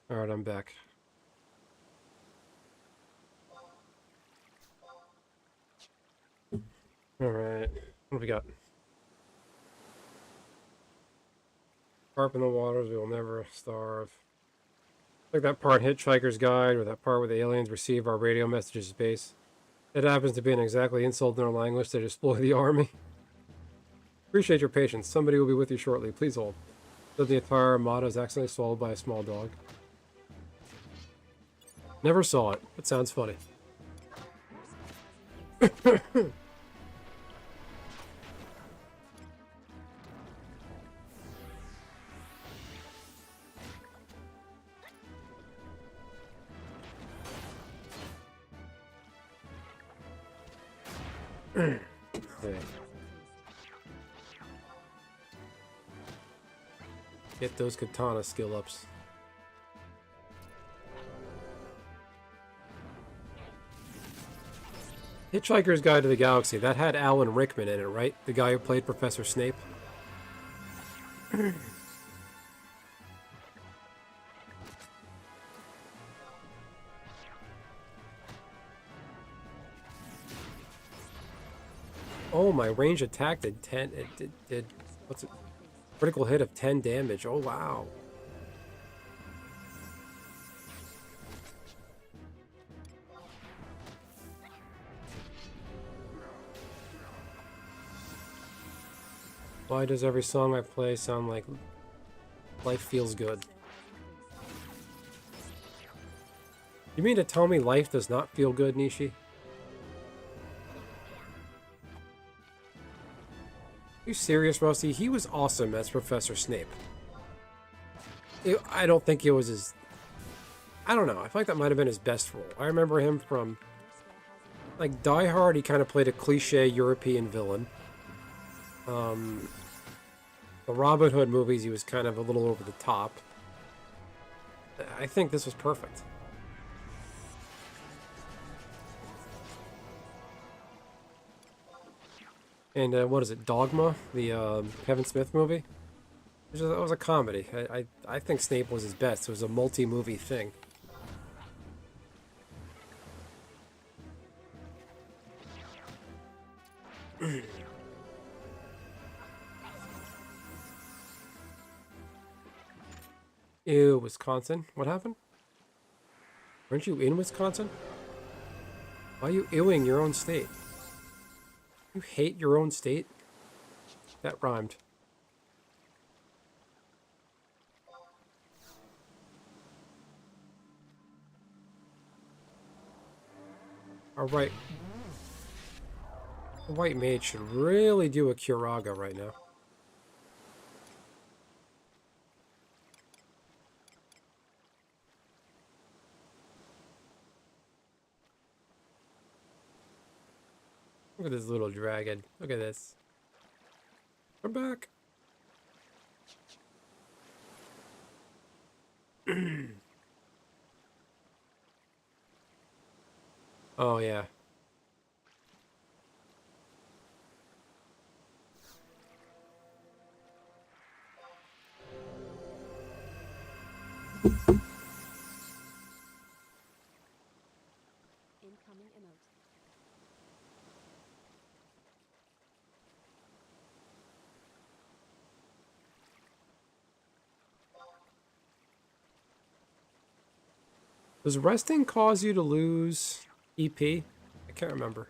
All right, I'm back. All right. What do we got? Carp in the waters, we will never starve. Like that part in Hitchhiker's Guide, or that part where the aliens receive our radio messages to space. It happens to be an exactly insult in our language to deploy the army. Appreciate your patience. Somebody will be with you shortly. Please hold. So the entire armada is accidentally swallowed by a small dog. Never saw it. It sounds funny. Okay. Get those katana skill ups. Hitchhiker's Guide to the Galaxy. That had Alan Rickman in it, right? The guy who played Professor Snape. Oh, my range attack did 10. It did. What's it? Critical hit of 10 damage. Oh, wow. Why does every song I play sound like life feels good? You mean to tell me life does not feel good, Nishi? Are you serious, Rusty? He was awesome as Professor Snape. I don't think it was his... I don't know. I feel like that might have been his best role. I remember him from... Like, Die Hard, he kind of played a cliche European villain. The Robin Hood movies, he was kind of a little over the top. I think this was perfect. And what is it, Dogma? The Kevin Smith movie? It was a comedy. I think Snape was his best. It was a multi-movie thing. Ew, Wisconsin. What happened? Weren't you in Wisconsin? Why are you ewing your own state? You hate your own state? That rhymed. Our right. The white mage should really do a Curaga right now. Look at this little dragon. Look at this. Come back. Oh, yeah. Incoming emote. Does resting cause you to lose EP? I can't remember.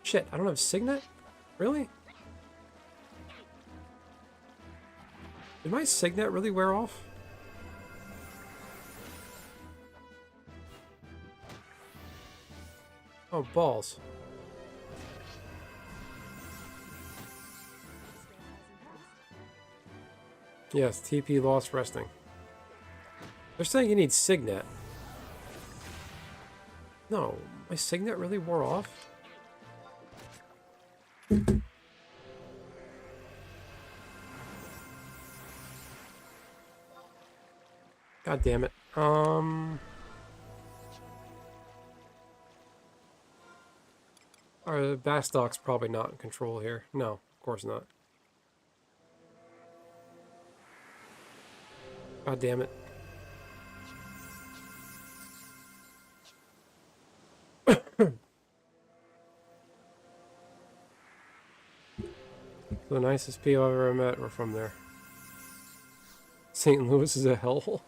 Shit, I don't have Signet? Really? Did my Signet really wear off? Oh, balls. Yes, TP lost resting. They're saying you need Signet. No, my Signet really wore off? God damn it. Our Bastock's probably not in control here. No, of course not. God damn it. The nicest people I've ever met were from there. St. Louis is a hellhole.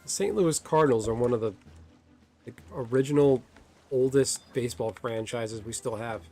The St. Louis Cardinals are one of the original, oldest baseball franchises we still have.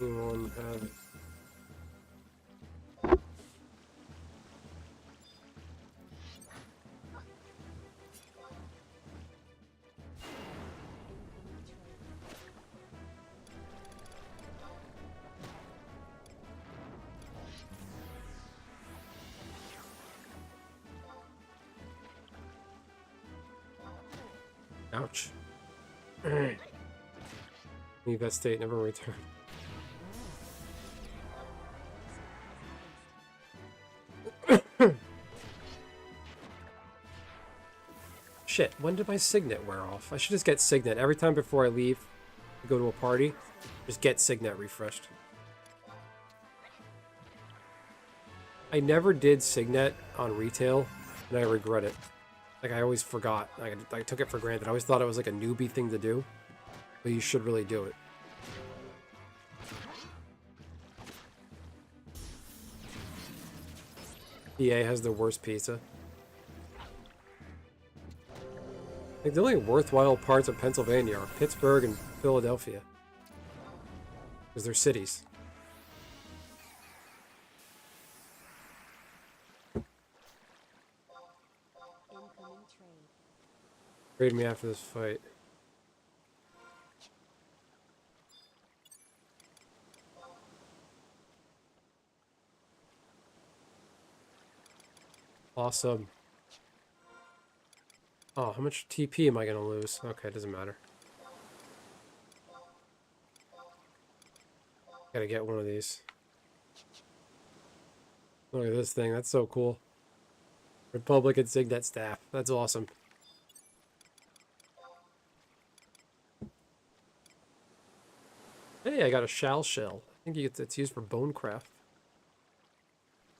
Anyone have... Ouch. Leave that state, never return. Shit, when did my Signet wear off? I should just get Signet. Every time before I leave to go to a party, just get Signet refreshed. I never did Signet on retail, and I regret it. Like, I always forgot. I took it for granted. I always thought it was like a newbie thing to do. But you should really do it. EA has the worst pizza. I think the only worthwhile parts of Pennsylvania are Pittsburgh and Philadelphia. Because they're cities. Trade me after this fight. Awesome. Oh, how much TP am I going to lose? Okay, it doesn't matter. Gotta get one of these. Look at this thing. That's so cool. Republican Signet staff. That's awesome. Hey, I got a shell. I think it's used for bone craft.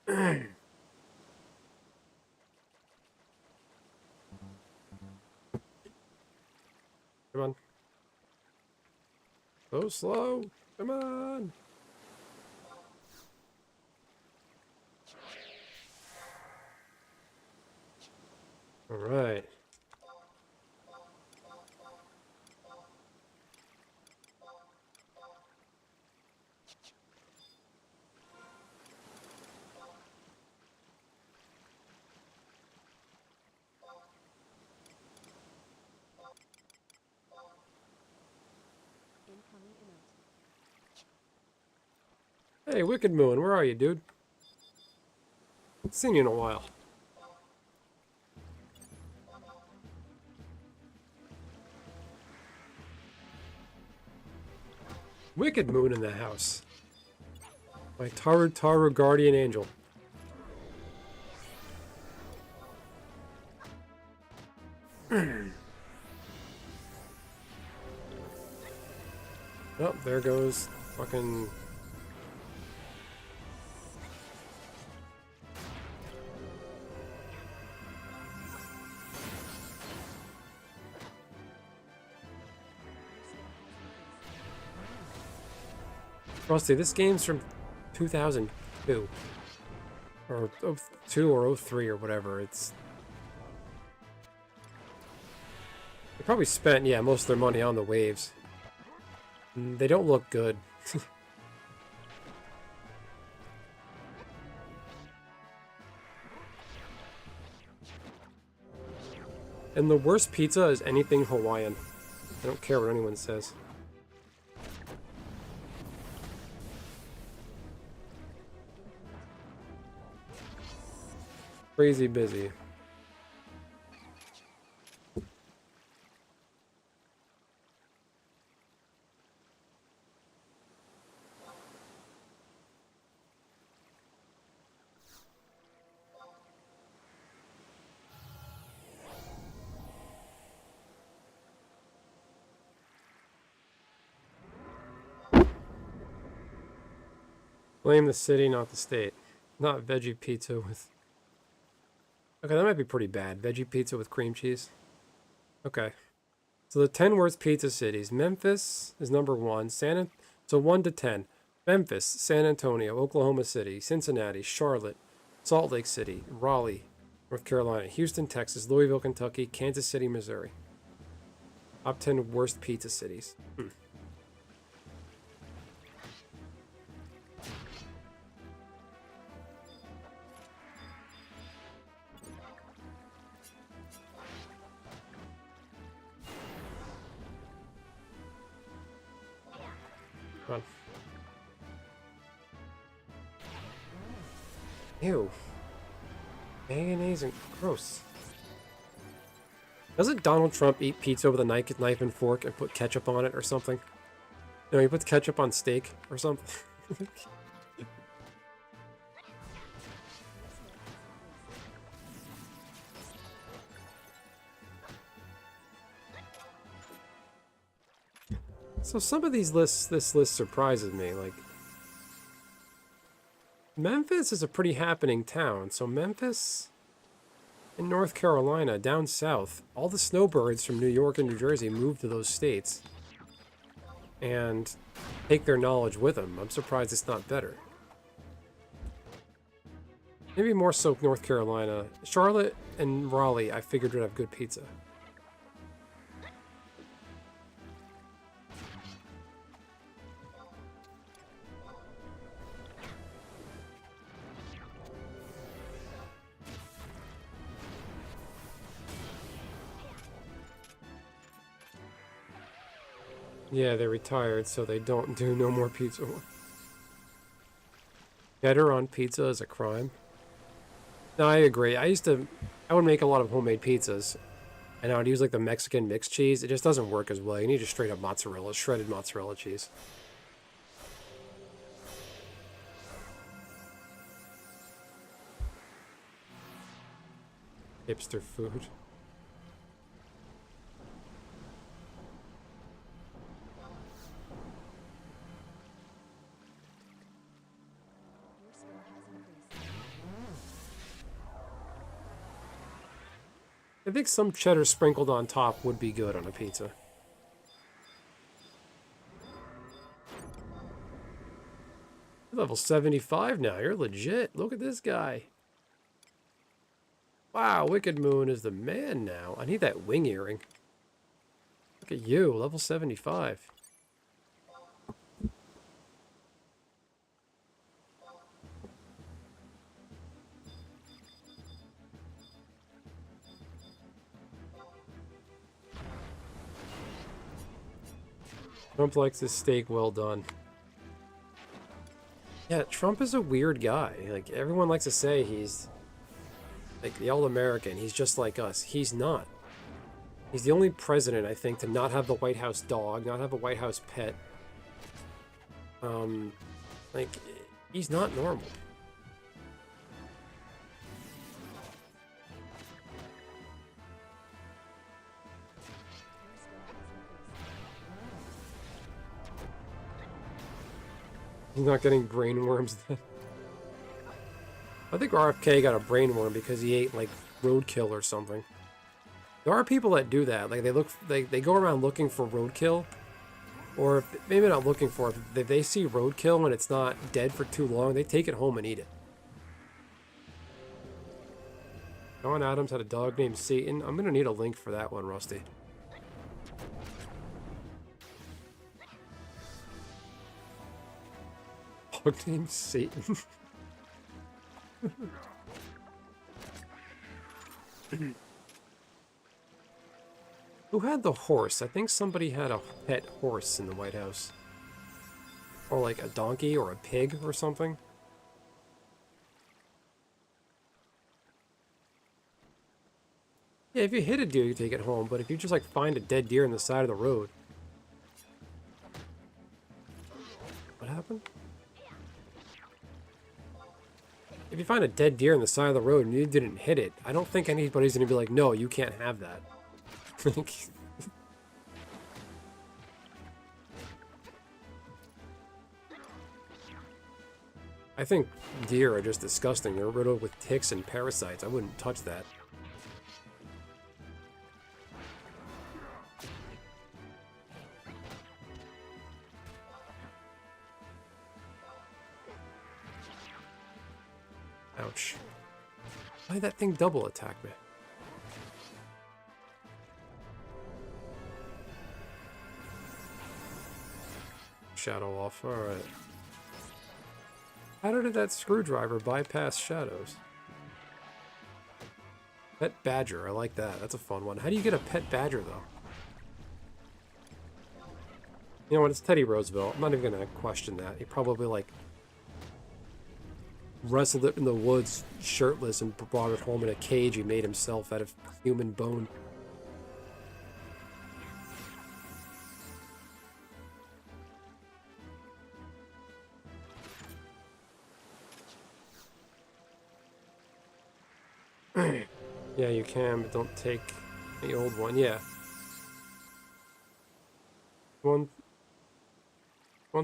Come on. So slow. Come on. All right. Hey, Wicked Moon, where are you, dude? Haven't seen you in a while. Wicked Moon in the house. My Taru guardian angel. Oh, there goes fucking... Rusty, this game's from 2002. Or 02 or 03 or whatever. It's... They probably spent, yeah, most of their money on the waves. They don't look good. And the worst pizza is anything Hawaiian. I don't care what anyone says. Crazy busy. Blame the city, not the state. Not veggie pizza with... Okay, that might be pretty bad. Veggie pizza with cream cheese. Okay. So the 10 worst pizza cities. Memphis is number 1. So 1 to 10. Memphis, San Antonio, Oklahoma City, Cincinnati, Charlotte, Salt Lake City, Raleigh, North Carolina, Houston, Texas, Louisville, Kentucky, Kansas City, Missouri. Top 10 worst pizza cities. Come on. Ew. Mayonnaise and gross. Doesn't Donald Trump eat pizza with a knife and fork and put ketchup on it or something? No, he puts ketchup on steak or something. So some of these lists, this list surprises me. Like, Memphis is a pretty happening town. So Memphis in North Carolina, down south, all the snowbirds from New York and New Jersey moved to those states. and take their knowledge with them. I'm surprised it's not better. Maybe more so North Carolina. Charlotte and Raleigh, I figured would have good pizza. Yeah, they retired, so they don't do no more pizza. Cheddar on pizza is a crime. No, I agree. I would make a lot of homemade pizzas, and I would use like the Mexican mixed cheese. It just doesn't work as well. You need just straight up mozzarella, shredded mozzarella cheese. Hipster food. I think some cheddar sprinkled on top would be good on a pizza. You're level 75 now. You're legit. Look at this guy. Wow, Wicked Moon is the man now. I need that wing earring. Look at you, level 75. Trump likes his steak well done. Yeah, Trump is a weird guy. Like, everyone likes to say he's like the all-American. He's just like us. He's not. He's the only president, I think, to not have the White House dog, not have a White House pet. Like, he's not normal. He's not getting brainworms then. I think RFK got a brainworm because he ate, like, roadkill or something. There are people that do that. Like, they go around looking for roadkill. Or, maybe not looking for it. If they see roadkill and it's not dead for too long, they take it home and eat it. John Adams had a dog named Satan. I'm going to need a link for that one, Rusty. Dog named Satan. Who had the horse? I think somebody had a pet horse in the White House. Or like a donkey or a pig or something. Yeah, if you hit a deer, you take it home. But if you just like find a dead deer on the side of the road. What happened? If you find a dead deer on the side of the road and you didn't hit it, I don't think anybody's going to be like, no, you can't have that. I think deer are just disgusting. They're riddled with ticks and parasites. I wouldn't touch that. Ouch. Why did that thing double attack me? Shadow off, alright. How did that screwdriver bypass shadows? Pet badger, I like that. That's a fun one. How do you get a pet badger, though? You know what, it's Teddy Roosevelt. I'm not even gonna question that. He probably, like, wrestled it in the woods shirtless and brought it home in a cage he made himself out of human bone. Yeah, you can, but don't take the old one. Yeah. One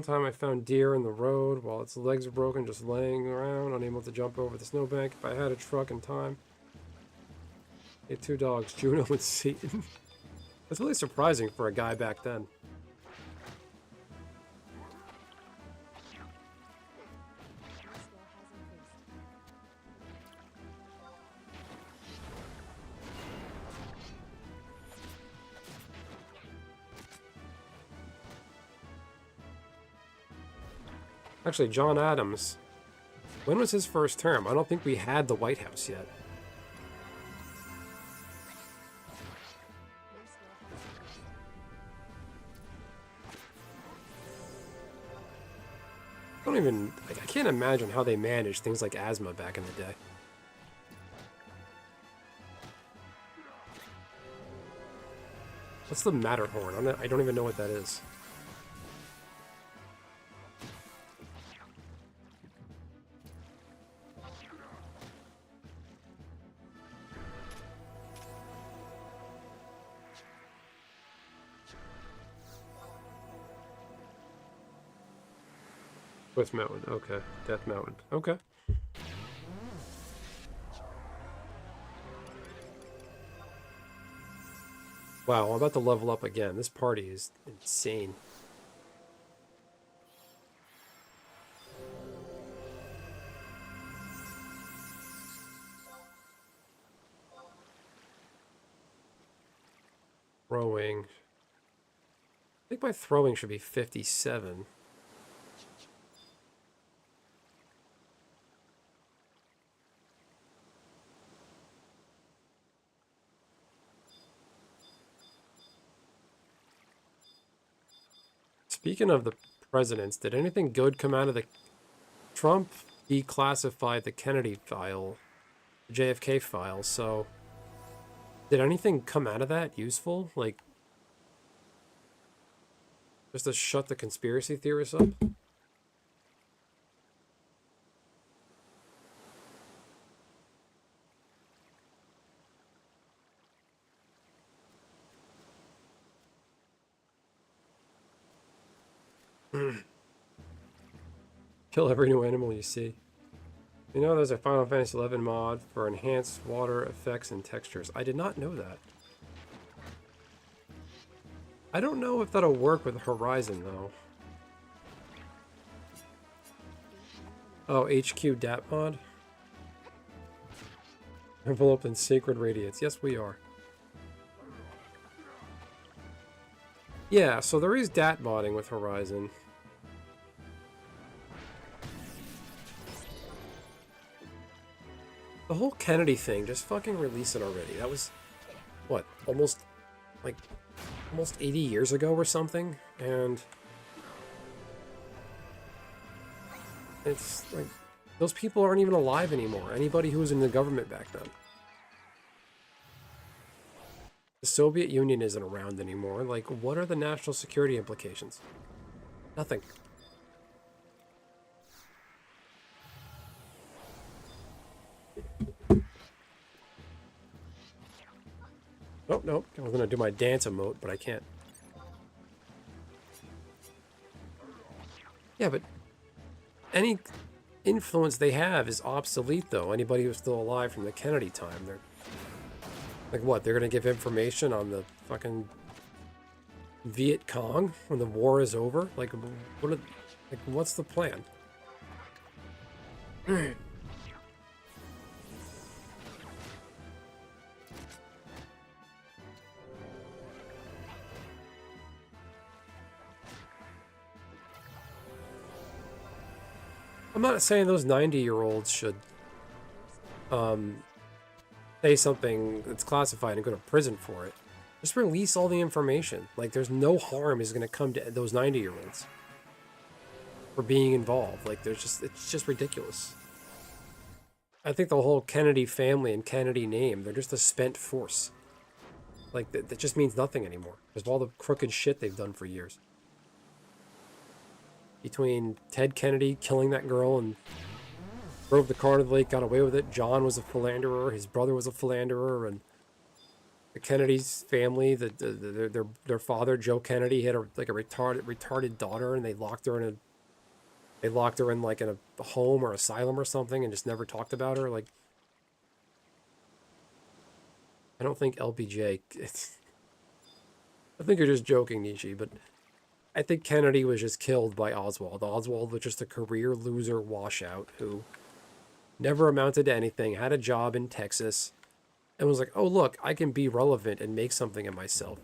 time I found deer in the road while its legs were broken, just laying around, unable to jump over the snowbank. If I had a truck in time. I had 2 dogs, Juno and Satan. That's really surprising for a guy back then. Actually, John Adams. When was his first term? I don't think we had the White House yet. I don't even... I can't imagine how they managed things like asthma back in the day. What's the Matterhorn? I don't even know what that is. Swift Mountain, okay. Death Mountain, okay. Wow, I'm about to level up again. This party is insane. Throwing. I think my throwing should be 57. Speaking of the presidents, did anything good come out of the... Trump declassified the Kennedy file, the JFK file, so... Did anything come out of that useful? Like... Just to shut the conspiracy theorists up? Kill every new animal you see. You know there's a Final Fantasy XI mod for enhanced water effects and textures. I did not know that. I don't know if that'll work with Horizon, though. Oh, HQ DAP mod? Enveloped in sacred radiance. Yes, we are. Yeah, so there is DAT modding with Horizon. The whole Kennedy thing, just fucking release it already. That was, what, almost 80 years ago or something? And it's like, those people aren't even alive anymore. Anybody who was in the government back then. The Soviet Union isn't around anymore. Like, what are the national security implications? Nothing. Oh, no. I was going to do my dance emote, but I can't. Yeah, but any influence they have is obsolete, though. Anybody who's still alive from the Kennedy time, they're... Like, what? They're going to give information on the fucking Viet Cong when the war is over? Like, what's the plan? I'm not saying those 90-year-olds should say something that's classified and go to prison for it. Just release all the information. Like, there's no harm is going to come to those 90-year-olds for being involved. Like, it's just ridiculous. I think the whole Kennedy family and Kennedy name, they're just a spent force. Like, that just means nothing anymore. Because of all the crooked shit they've done for years. Between Ted Kennedy killing that girl and drove the car to the lake, got away with it. John was a philanderer. His brother was a philanderer, and the Kennedy's family, their father, Joe Kennedy, had a retarded daughter, and they locked her in a home or asylum or something, and just never talked about her. Like, I don't think LBJ. I think you're just joking, Nietzsche, but I think Kennedy was just killed by Oswald. Oswald was just a career loser washout who never amounted to anything, had a job in Texas, and was like, oh, look, I can be relevant and make something of myself.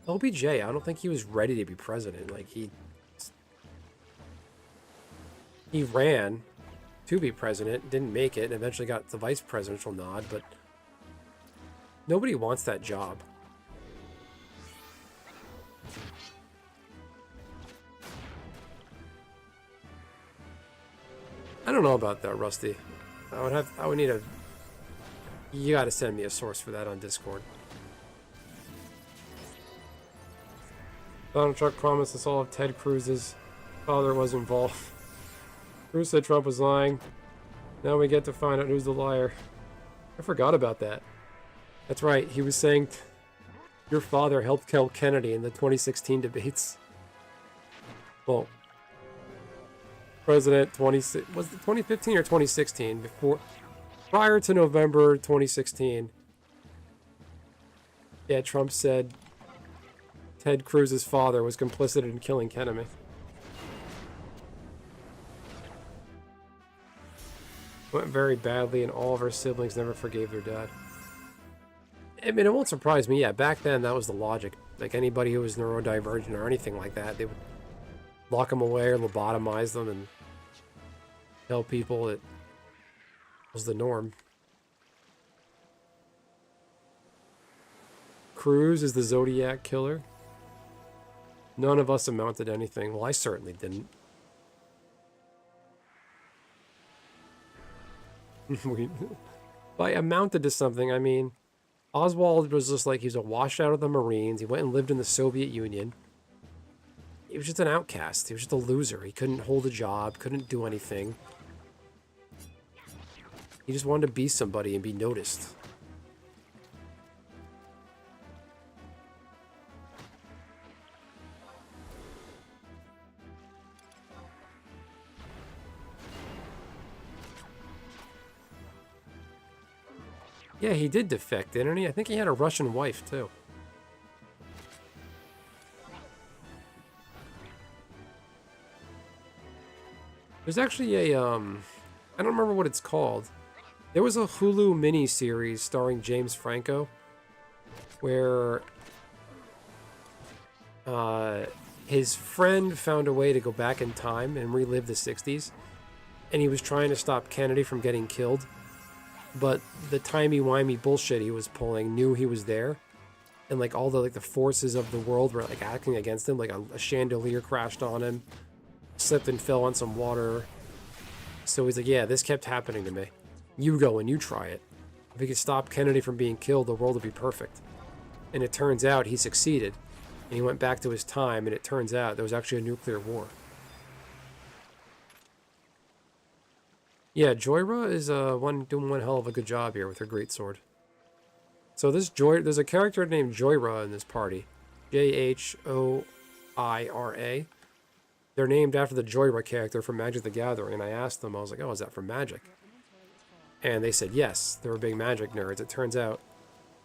LBJ, I don't think he was ready to be president. Like, he ran to be president, didn't make it, and eventually got the vice presidential nod, but nobody wants that job. I don't know about that, Rusty. I would need a... You gotta send me a source for that on Discord. Donald Trump promised us all if Ted Cruz's father was involved. Cruz said Trump was lying. Now we get to find out who's the liar. I forgot about that. That's right, he was saying your father helped kill Kennedy in the 2016 debates. Well, President was it 2015 or 2016? Prior to November 2016. Yeah, Trump said Ted Cruz's father was complicit in killing Kennedy. Went very badly, and all of her siblings never forgave their dad. I mean, it won't surprise me. Yeah, back then that was the logic. Like anybody who was neurodivergent or anything like that, they would lock them away or lobotomize them and tell people it was the norm. Cruz is the Zodiac killer. None of us amounted to anything. Well, I certainly didn't. By amounted to something, I mean, Oswald was just like, he's a washout of the Marines. He went and lived in the Soviet Union. He was just an outcast. He was just a loser. He couldn't hold a job, couldn't do anything. He just wanted to be somebody and be noticed. Yeah, he did defect, didn't he? I think he had a Russian wife, too. There's actually a, I don't remember what it's called. There was a Hulu mini-series starring James Franco where his friend found a way to go back in time and relive the 60s, and he was trying to stop Kennedy from getting killed. But the timey-wimey bullshit he was pulling knew he was there. And, like, all the forces of the world were, like, acting against him. Like, a chandelier crashed on him. Slipped and fell on some water. So he's like, yeah, this kept happening to me. You go and you try it. If he could stop Kennedy from being killed, the world would be perfect. And it turns out he succeeded. And he went back to his time, and it turns out there was actually a nuclear war. Yeah, Joyra is doing one hell of a good job here with her greatsword. So there's a character named Joyra in this party. Jhoira. They're named after the Joyra character from Magic the Gathering, and I asked them, I was like, oh, is that from Magic? And they said yes, they were big Magic nerds. It turns out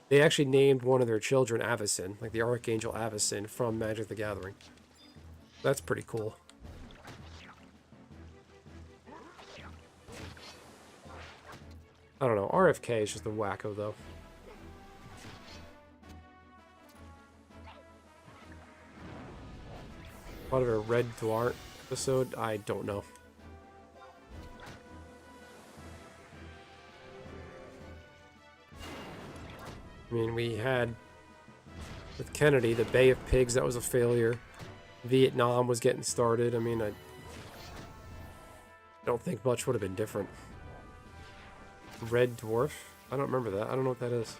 they actually named one of their children Avacyn, like the Archangel Avacyn from Magic the Gathering. That's pretty cool. I don't know. RFK is just a wacko, though. Part of a Red Dwart episode? I don't know. I mean, we had, with Kennedy, the Bay of Pigs, that was a failure. Vietnam was getting started. I mean, I don't think much would have been different. Red Dwarf? I don't remember that. I don't know what that is.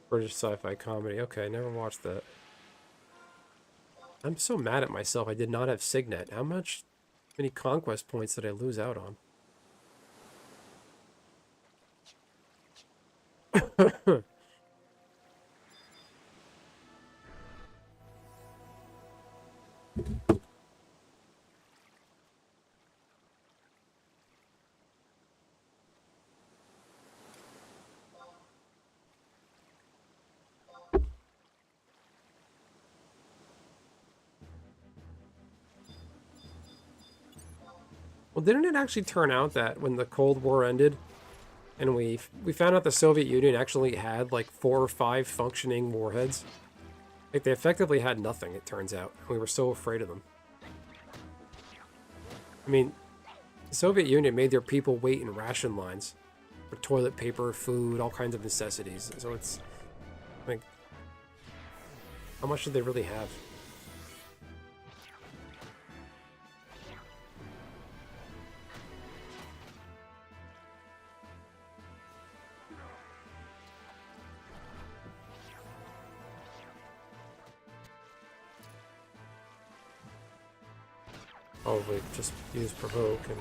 British sci-fi comedy. Okay, never watched that. I'm so mad at myself. I did not have Signet. How many conquest points did I lose out on? Well, didn't it actually turn out that when the Cold War ended, and we found out the Soviet Union actually had like 4 or 5 functioning warheads? Like, they effectively had nothing, it turns out. We were so afraid of them. I mean, the Soviet Union made their people wait in ration lines for toilet paper, food, all kinds of necessities. So it's like, how much did they really have? Probably just use provoke and...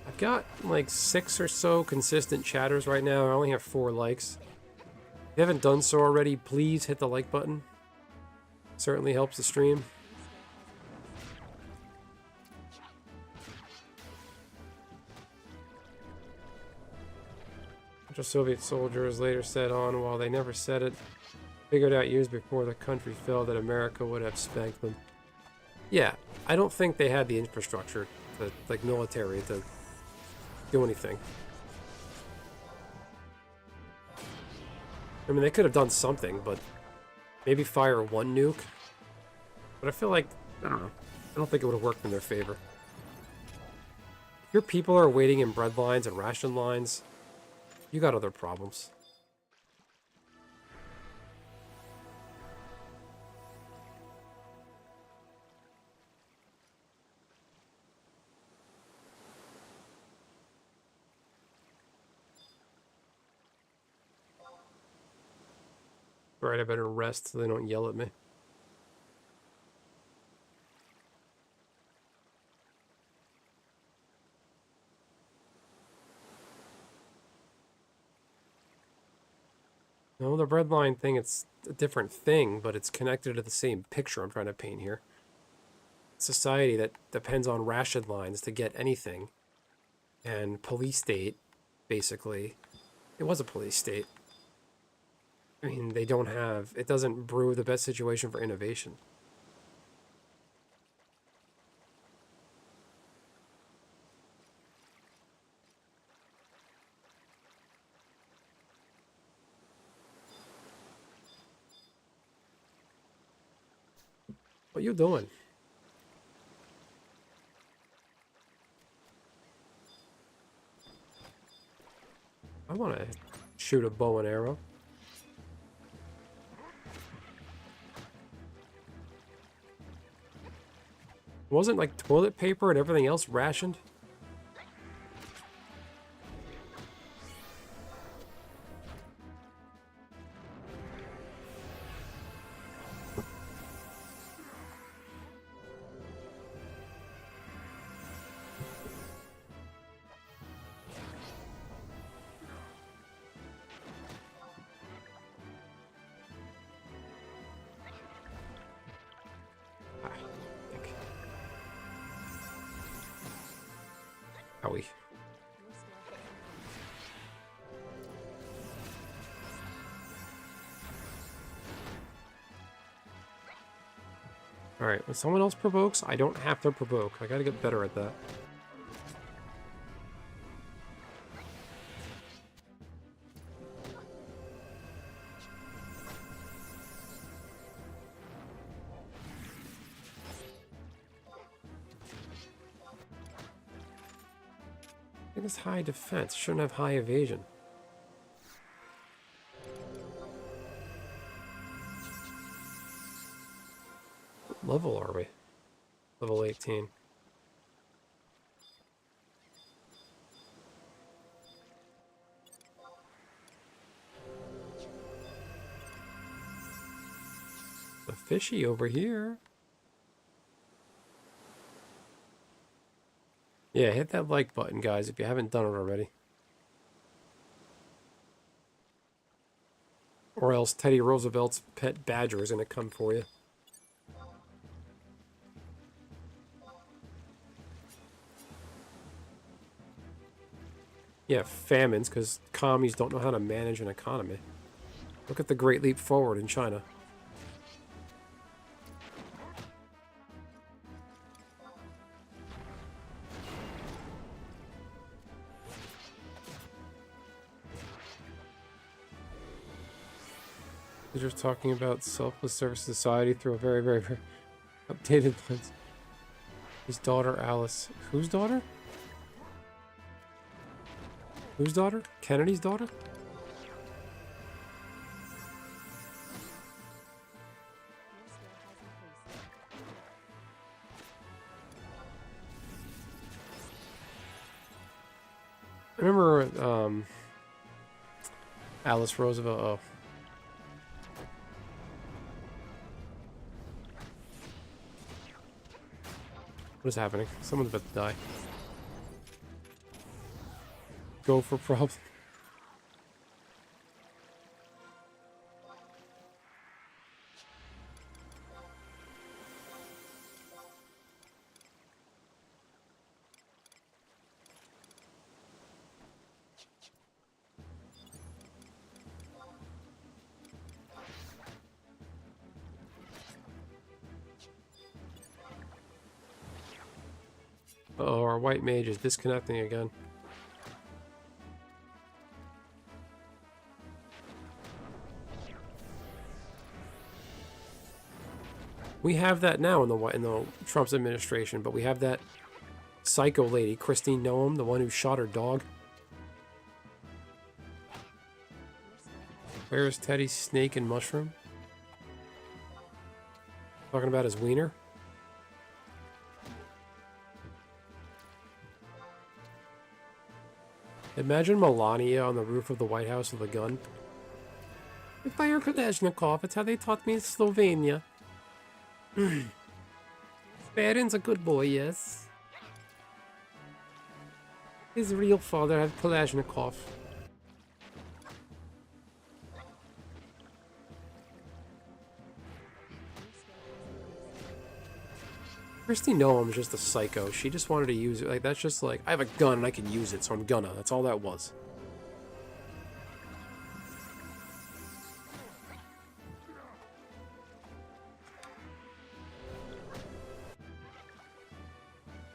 I've got like 6 or so consistent chatters right now. I only have 4 likes. If you haven't done so already, please hit the like button. Certainly helps the stream. Just Soviet soldiers later said on, while they never said it, figured out years before the country fell that America would have spanked them. Yeah, I don't think they had the infrastructure, to, like military, to do anything. I mean, they could have done something, but maybe fire 1 nuke. But I feel like, I don't know, I don't think it would have worked in their favor. If your people are waiting in bread lines and ration lines, you got other problems. Alright, I better rest so they don't yell at me. No, the red line thing, it's a different thing, but it's connected to the same picture I'm trying to paint here. Society that depends on ration lines to get anything. And police state, basically. It was a police state. I mean, they don't have... It doesn't brew the best situation for innovation. What you doing? I want to shoot a bow and arrow. Wasn't like toilet paper and everything else rationed? Howie. Alright, when someone else provokes, I don't have to provoke. I gotta get better at that. I think it's high defense. Shouldn't have high evasion. What level are we? Level 18. The fishy over here. Yeah, hit that like button, guys, if you haven't done it already. Or else Teddy Roosevelt's pet badger is going to come for you. Yeah, famines, because commies don't know how to manage an economy. Look at the Great Leap Forward in China. They're just talking about selfless service to society through a very, very, very updated lens. His daughter, Alice. Whose daughter? Whose daughter? Kennedy's daughter? I remember, Alice Roosevelt. Oh. What is happening? Someone's about to die. Go for problem. Uh-oh, our white mage is disconnecting again. We have that now in the Trump's administration, but we have that psycho lady, Christine Noem, the one who shot her dog. Where is Teddy's snake and mushroom? Talking about his wiener? Imagine Melania on the roof of the White House with a gun. I fire Kalashnikov, it's how they taught me in Slovenia. Baron's a good boy, yes. His real father had Kalashnikov. Christy Noem's just a psycho. She just wanted to use it. Like, that's just like, I have a gun and I can use it, so I'm gonna. That's all that was.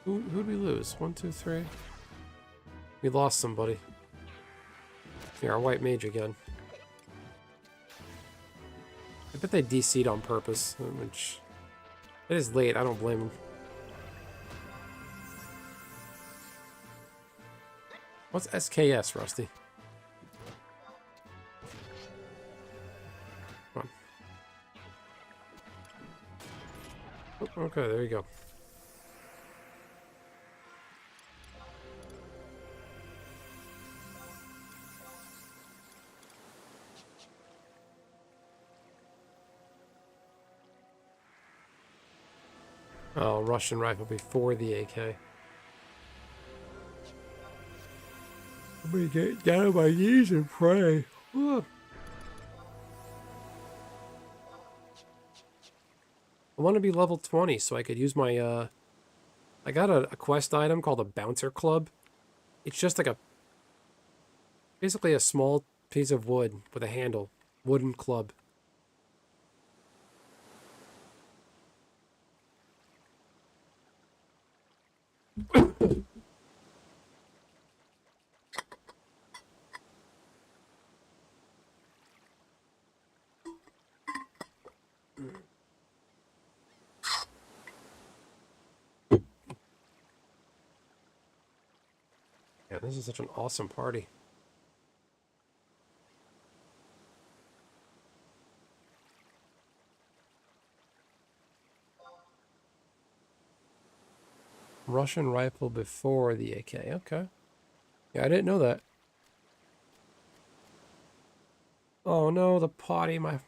Who'd we lose? 1, 2, 3. We lost somebody. Yeah, our white mage again. I bet they DC'd on purpose, which... It is late, I don't blame them. What's SKS, Rusty? Come on. Oh, okay, there you go. Oh, Russian rifle before the AK. Let me get down on my knees and pray. Ooh. I want to be level 20 so I could use my, I got a quest item called a Bouncer Club. It's just like basically a small piece of wood with a handle. Wooden club. Yeah, this is such an awesome party. Russian rifle before the AK. Okay. Yeah, I didn't know that. Oh no, the potty, my...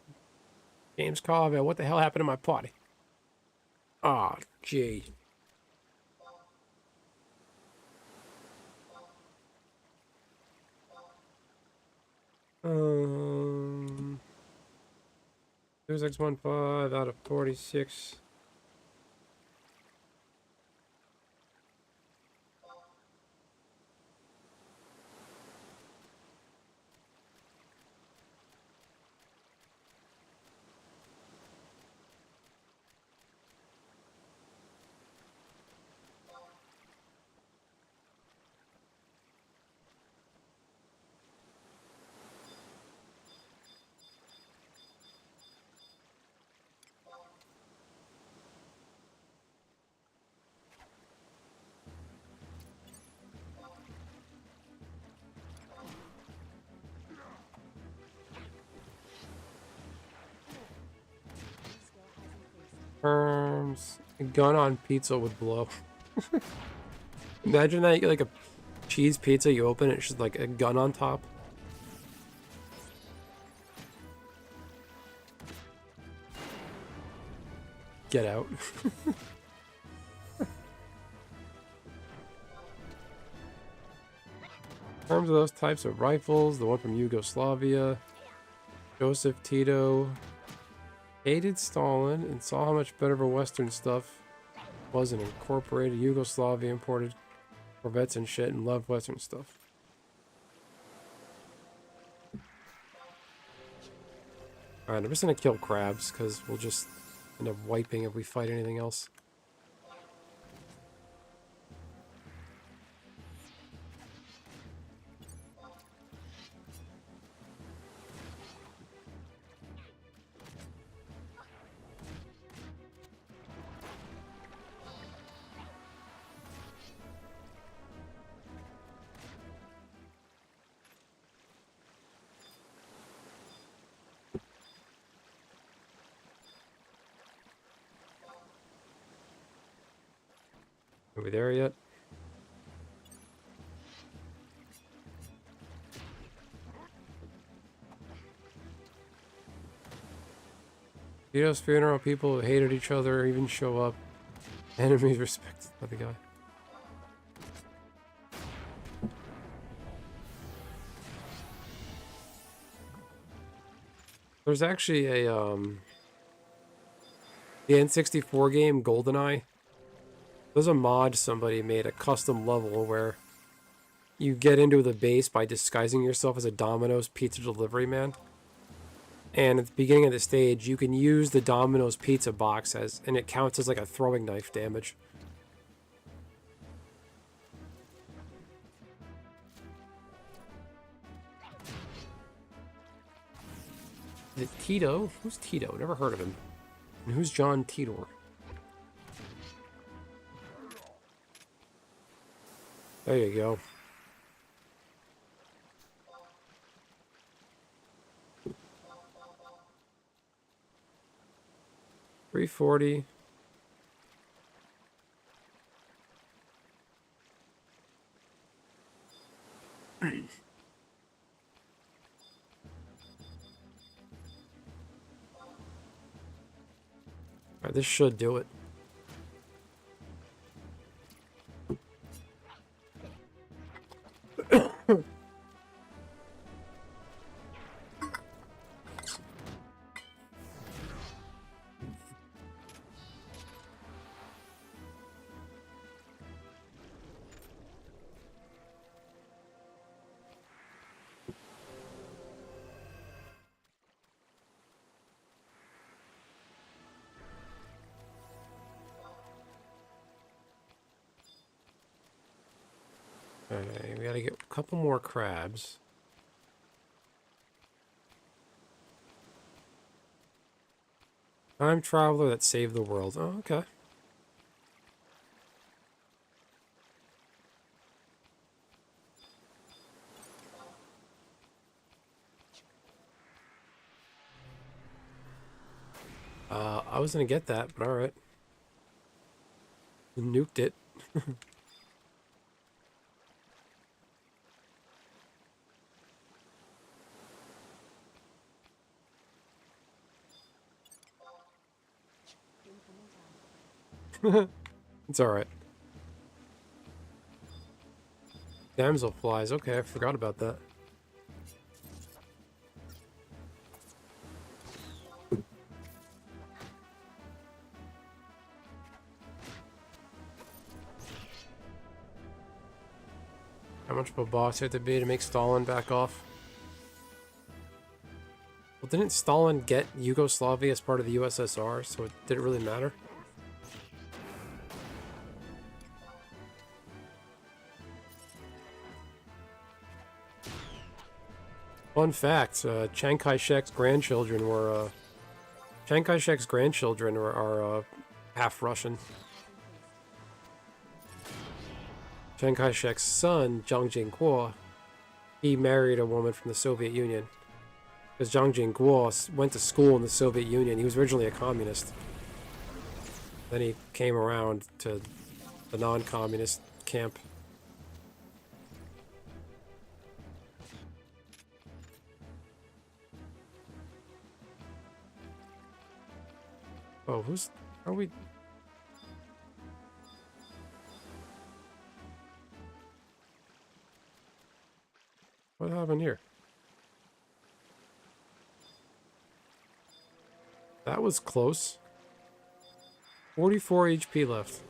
James Carville, what the hell happened to my potty? Oh, gee. Um... 2615 out of 46. Terms. A gun on pizza would blow. Imagine that you get like a cheese pizza, you open it, it's just like a gun on top. Get out. In terms of those types of rifles, the one from Yugoslavia, Joseph Tito hated Stalin and saw how much better of a Western stuff was in incorporated Yugoslavia imported Corvettes and shit and loved Western stuff. Alright, I'm just gonna kill crabs because we'll just end up wiping if we fight anything else. Are we there yet? Tito's funeral, people who hated each other even show up. Enemies respected by the guy. There's actually a the N64 game GoldenEye. There's a mod somebody made, a custom level where you get into the base by disguising yourself as a Domino's pizza delivery man. And at the beginning of the stage, you can use the Domino's pizza box and it counts as like a throwing knife damage. Is it Tito? Who's Tito? Never heard of him. And who's John Titor? There you go. $340. Alright, this should do it. Alright, we gotta get a couple more crabs. Time traveler that saved the world. Oh, okay. I was gonna get that, but alright. Nuked it. It's alright. Damsel flies. Okay, I forgot about that. How much of a boss you have to be to make Stalin back off? Well, didn't Stalin get Yugoslavia as part of the USSR, so did it really matter? Fun fact, Chiang Kai-shek's grandchildren were, are half Russian. Chiang Kai-shek's son, Jiang Jing-guo, he married a woman from the Soviet Union. Because Jiang Jing-guo went to school in the Soviet Union. He was originally a communist. Then he came around to the non-communist camp. Oh, are we? What happened here? That was close. 44 HP left.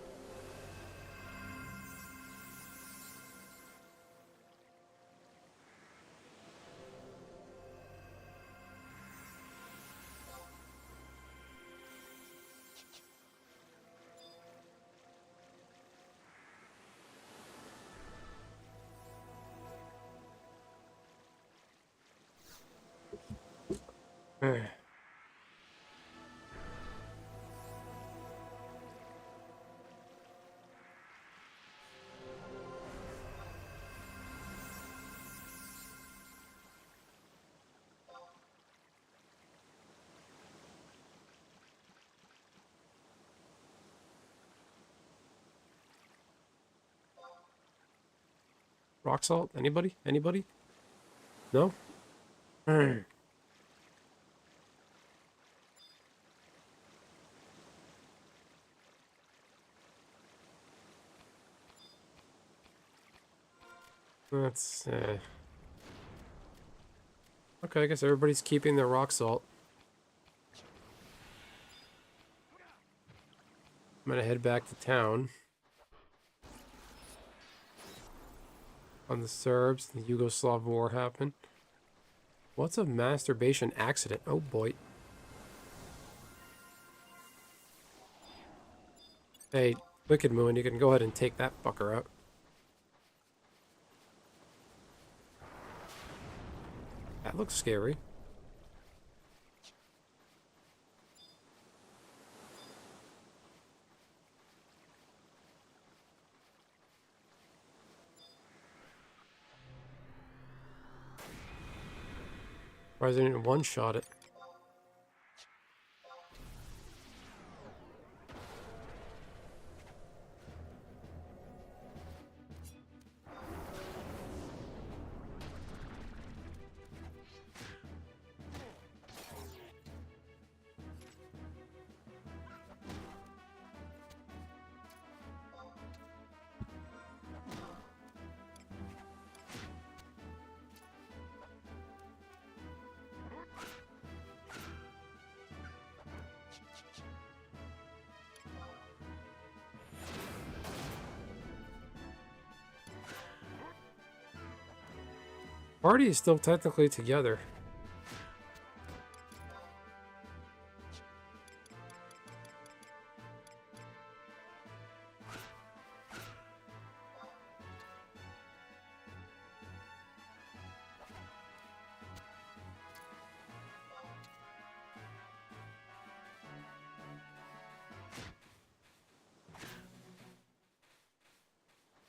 Rock salt? Anybody? Anybody? No? That's, okay, I guess everybody's keeping their rock salt. I'm gonna head back to town. On the Serbs, the Yugoslav war happened. What's a masturbation accident? Oh boy. Hey, Wicked Moon, you can go ahead and take that fucker out. That looks scary. Why is it one-shot it? Party is still technically together.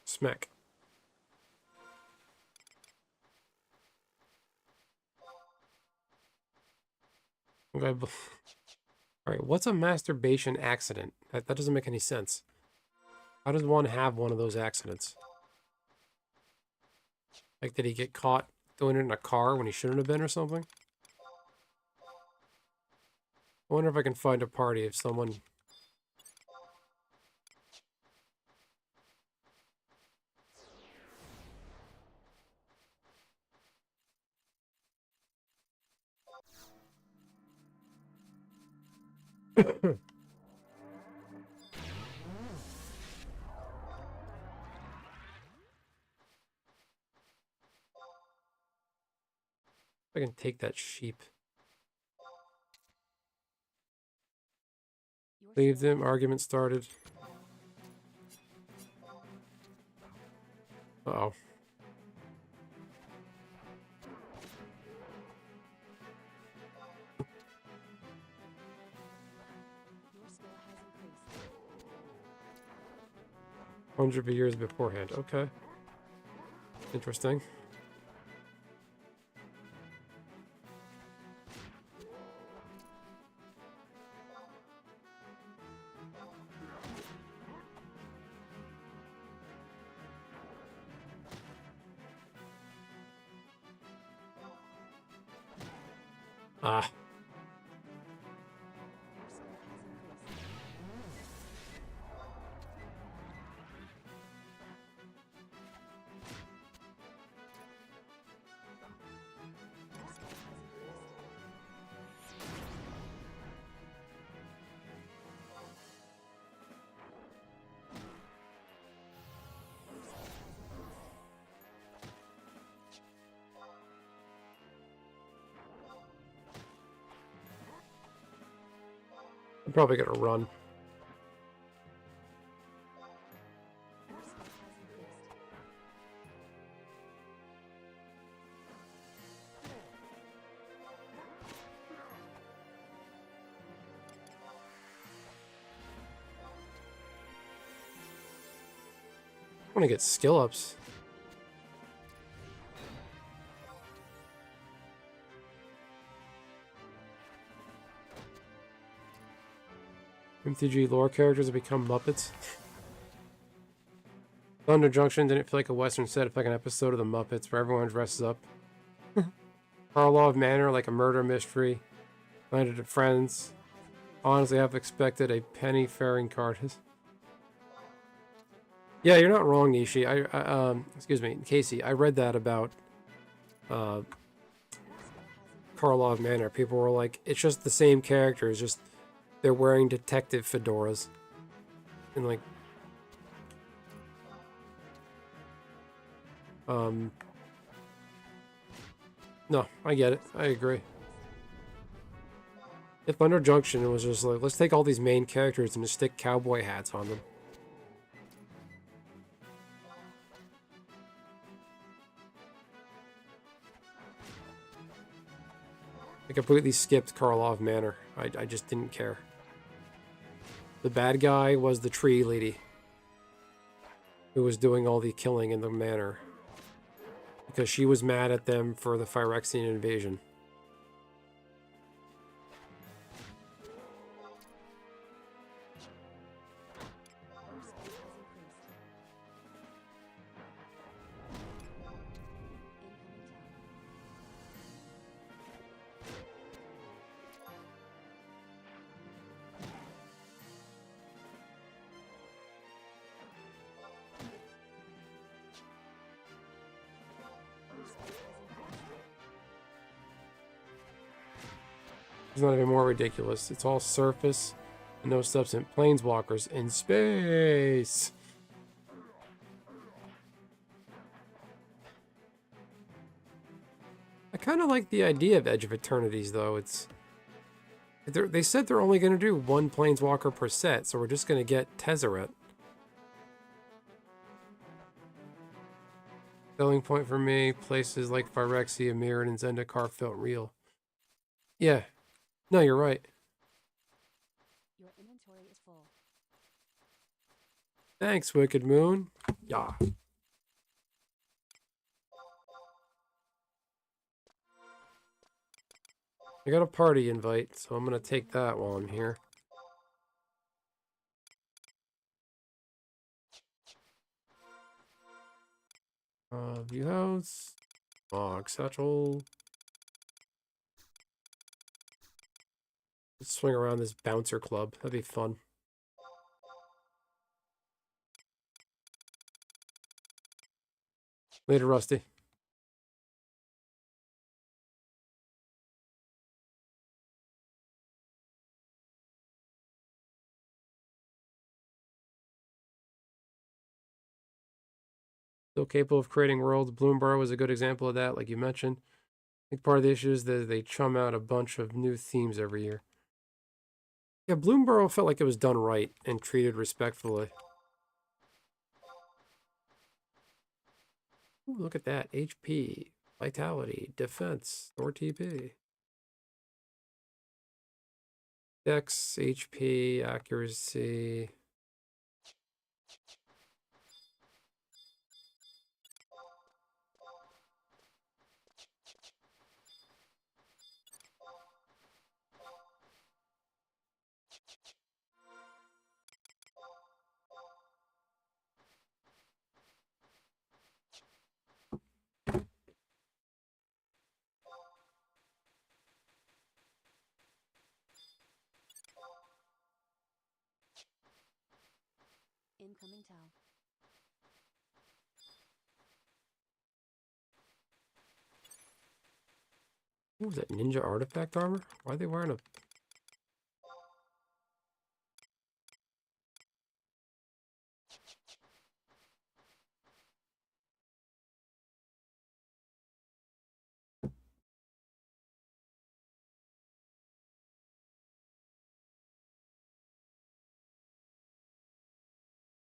Smack. Okay. Alright, what's a masturbation accident? That doesn't make any sense. How does one have one of those accidents? Like, did he get caught doing it in a car when he shouldn't have been or something? I wonder if I can find a party if someone... I can take that sheep. Leave them. Argument started. Uh-oh. Hundred years beforehand. Okay. Interesting. Ah. I'm probably gonna run. I want to get skill ups. MTG lore characters have become Muppets. Thunder Junction didn't feel like a Western set, it felt like an episode of the Muppets where everyone dresses up. Karlov Manor like a murder mystery. Landed at Friends. Honestly, I've expected a penny faring card. Yeah, you're not wrong, Nishi. Excuse me, Casey. I read that about Karlov Manor. People were like, it's just the same characters, just they're wearing detective fedoras. And like, no, I get it. I agree. If Thunder Junction, it was just like, let's take all these main characters and just stick cowboy hats on them. I completely skipped Karlov Manor. I just didn't care. The bad guy was the tree lady who was doing all the killing in the manor. Because she was mad at them for the Phyrexian invasion. It's not even more ridiculous. It's all surface and no substance. Planeswalkers in space. I kind of like the idea of Edge of Eternities, though. They said they're only going to do one Planeswalker per set, so we're just going to get Tezzeret. Selling point for me, places like Phyrexia, Mirrored, and Zendikar felt real. Yeah. No, you're right. Your inventory is full. Thanks, Wicked Moon. Yeah. I got a party invite, so I'm going to take that while I'm here. View house. Satchel. Let's swing around this bouncer club. That'd be fun. Later, Rusty. Still capable of creating worlds. Bloomburrow was a good example of that, like you mentioned. I think part of the issue is that they chum out a bunch of new themes every year. Yeah, Bloomburrow felt like it was done right and treated respectfully. Ooh, look at that. HP, Vitality, Defense, or TP. Dex, HP, Accuracy. Incoming towel. What was that, ninja artifact armor? Why are they wearing a...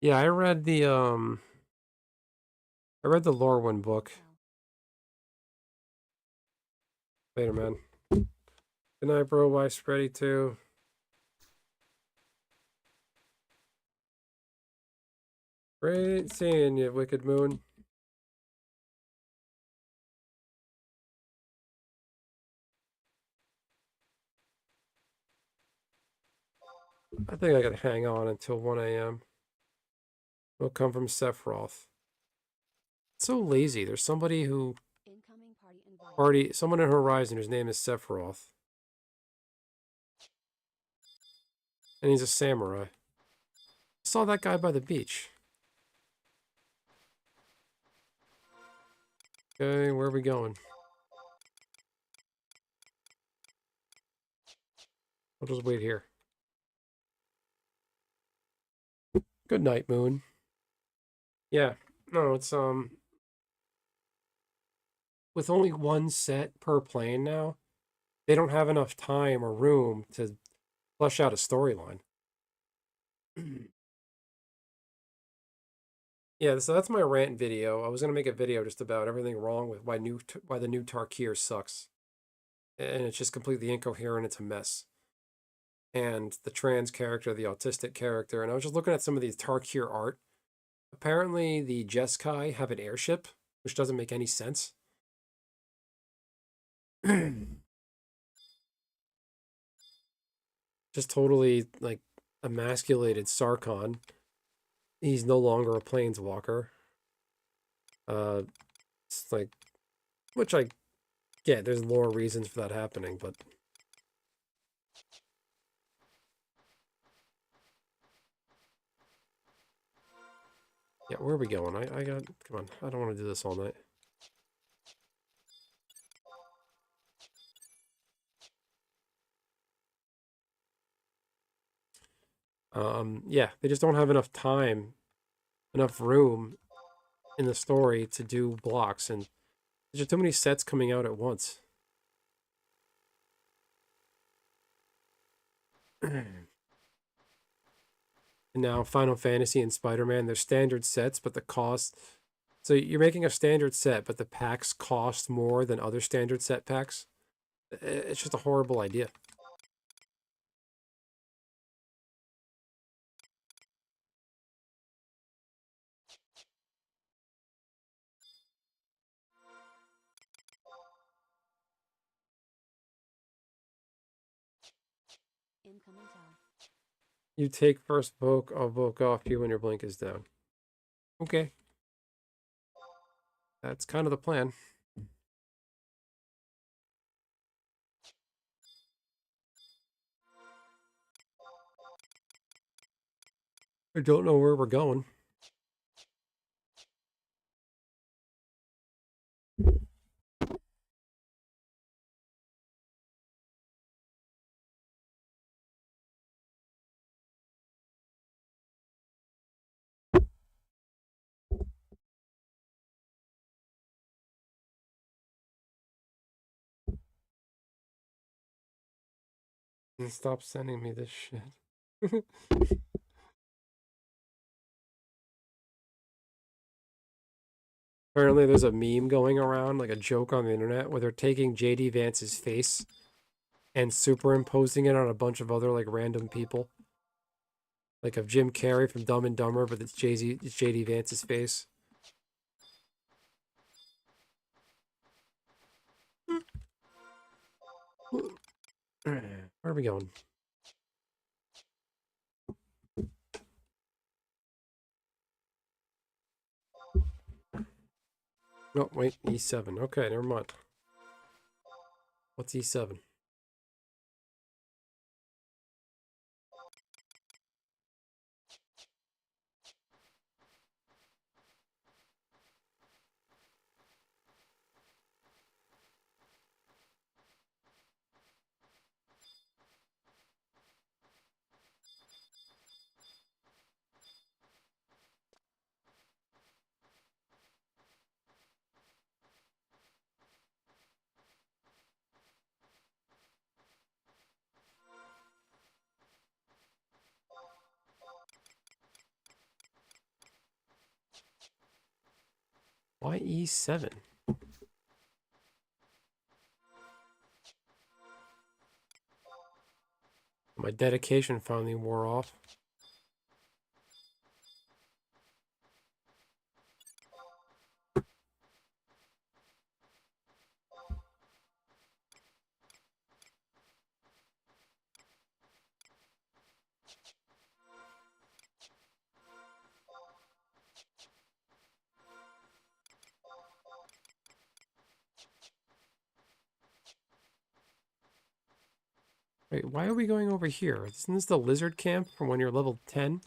Yeah, I read the Lorwyn book. Later, man. Good night, bro. Bye, Spready, too. Great seeing you, Wicked Moon. I think I could hang on until 1 a.m. It'll come from Sephiroth. It's so lazy. There's somebody who... Incoming party invite. Someone in Horizon whose name is Sephiroth. And he's a samurai. I saw that guy by the beach. Okay, where are we going? I'll just wait here. Good night, Moon. Yeah, no, it's, with only one set per plane now, they don't have enough time or room to flesh out a storyline. Yeah, so that's my rant video. I was gonna make a video just about everything wrong with why the new Tarkir sucks, and it's just completely incoherent. It's a mess. And the trans character, the autistic character, and I was just looking at some of these Tarkir art. Apparently, the Jeskai have an airship, which doesn't make any sense. Just totally like emasculated Sarkon. He's no longer a planeswalker. It's like, which I get. There's lore reasons for that happening, but yeah, where are we going? I got, come on, I don't want to do this all night. Yeah, they just don't have enough time, enough room in the story to do blocks, and there's just too many sets coming out at once. And now Final Fantasy and Spider-Man, they're standard sets, but the cost... So you're making a standard set, but the packs cost more than other standard set packs? It's just a horrible idea. Incoming towel. You take first Voke, I'll Voke off you when your blink is down. Okay. That's kind of the plan. I don't know where we're going. And stop sending me this shit. Apparently there's a meme going around, like a joke on the internet, where they're taking JD Vance's face and superimposing it on a bunch of other like random people. Like of Jim Carrey from Dumb and Dumber, but it's JD Vance's face. Where are we going? No, wait, E7. Okay, never mind. What's E7? YE7. My dedication finally wore off. Wait, why are we going over here? Isn't this the lizard camp from when you're level 10?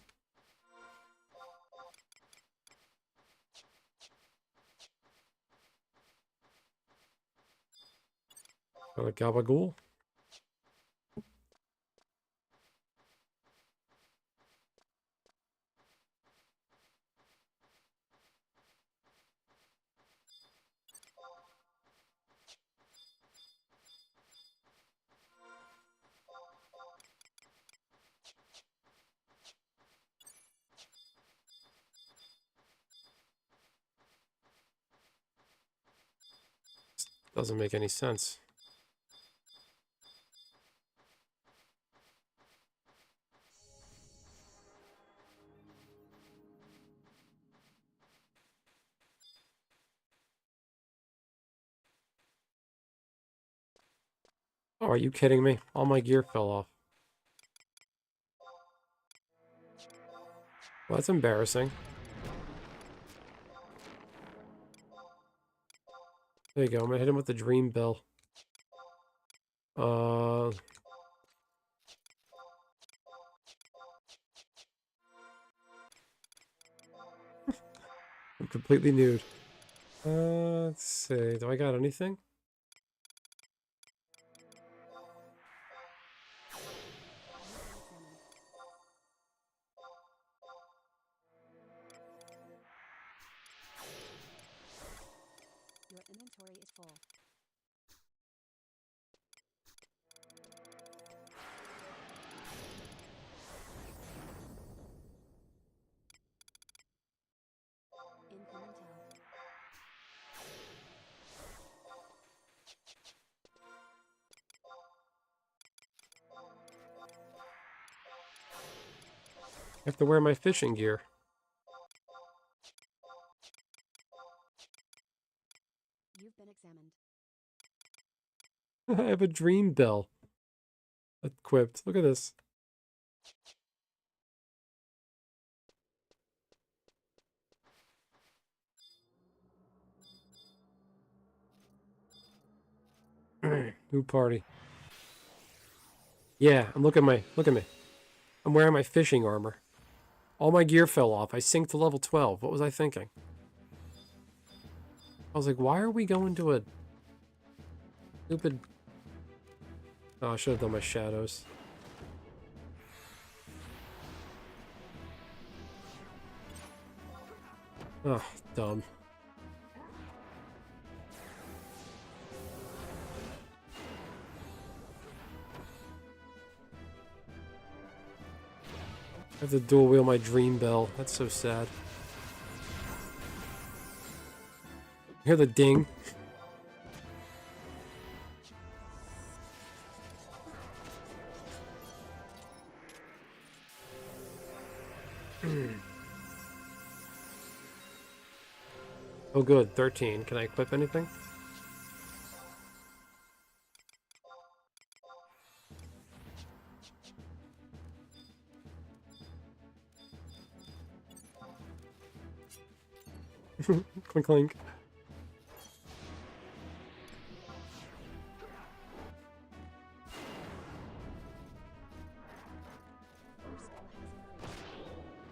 Oh, a gabagool? Doesn't make any sense. Oh, are you kidding me? All my gear fell off. Well, that's embarrassing. There you go. I'm gonna hit him with the dream bell. I'm completely nude. Let's see. Do I got anything? Your inventory is full. Incoming tower. I have to wear my fishing gear. You've been examined. I have a dream bell equipped. Look at this. New party. Yeah, and look at me. I'm wearing my fishing armor. All my gear fell off. I synced to level 12. What was I thinking? I was like, why are we going to a stupid... Oh, I should have done my shadows. Oh, dumb. I have to dual wheel my dream bell. That's so sad. Hear the ding? Oh good, 13. Can I equip anything? Clink clink.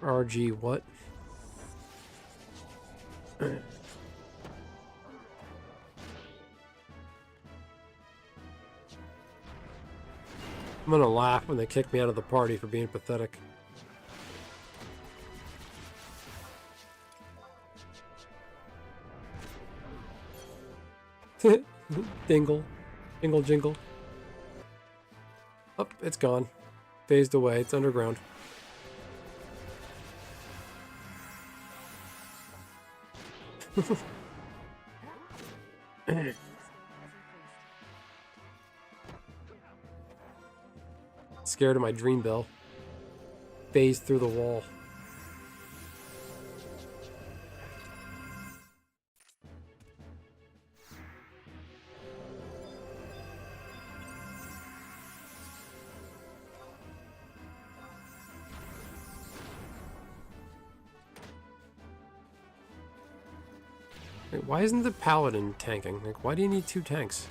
RG what? I'm gonna laugh when they kick me out of the party for being pathetic. Dingle. Jingle jingle. Oh, it's gone. Phased away. It's underground. Your skill has increased. Scared of my dream bell. Phased through the wall. Wait, why isn't the paladin tanking? Like, why do you need 2 tanks?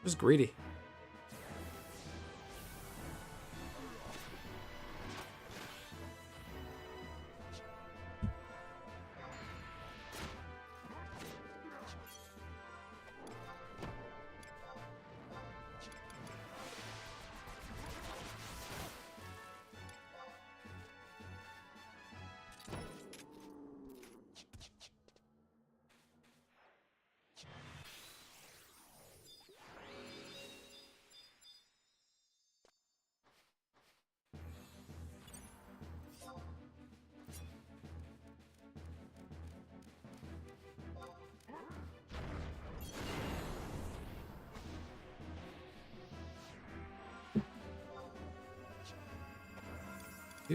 Just greedy.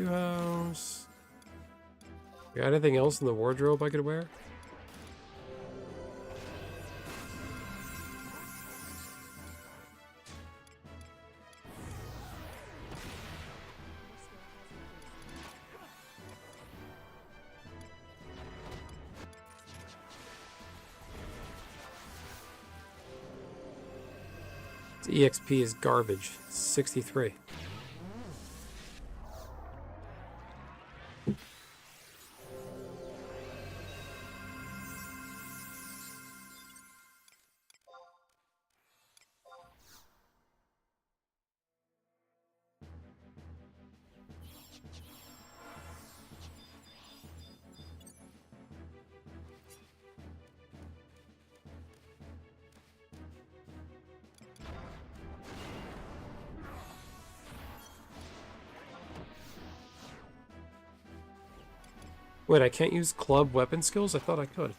House. Got anything else in the wardrobe I could wear? This EXP is garbage. 63. Wait, I can't use club weapon skills? I thought I could.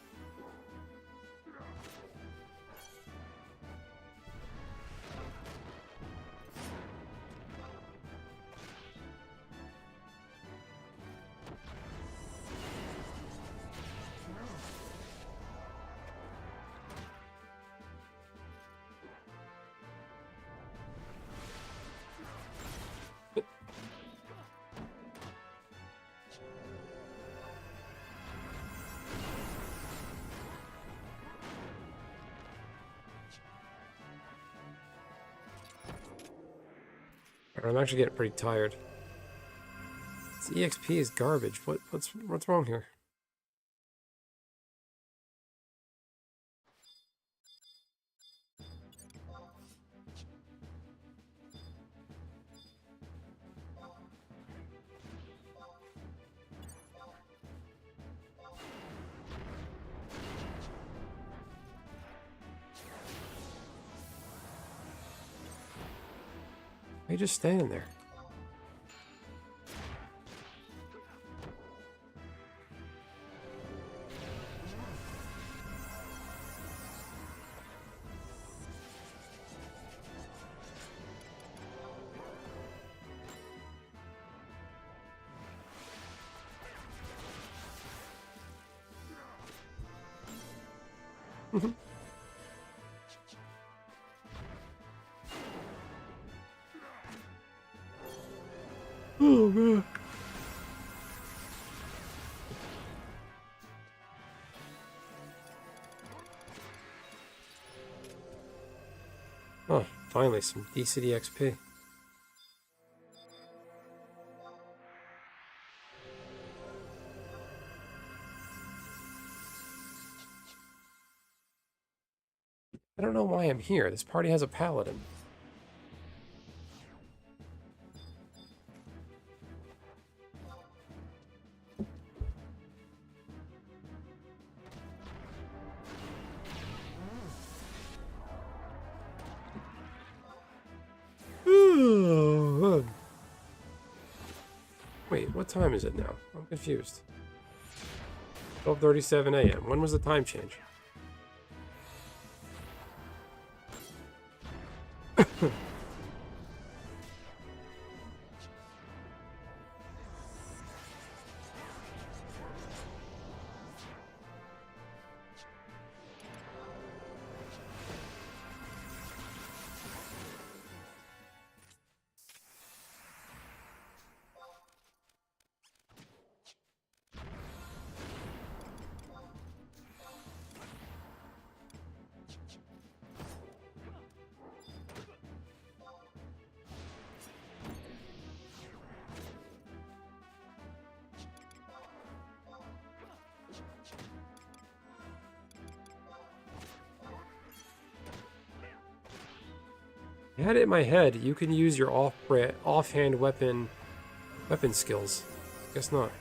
I'm actually getting pretty tired. This EXP is garbage. What's wrong here? Why are you just standing there? Oh, man. Oh, finally some decent EXP. I don't know why I'm here. This party has a paladin. Wait, what time is it now? I'm confused. 12:37 a.m. When was the time change? I had it in my head. You can use your offhand weapon skills. Guess not.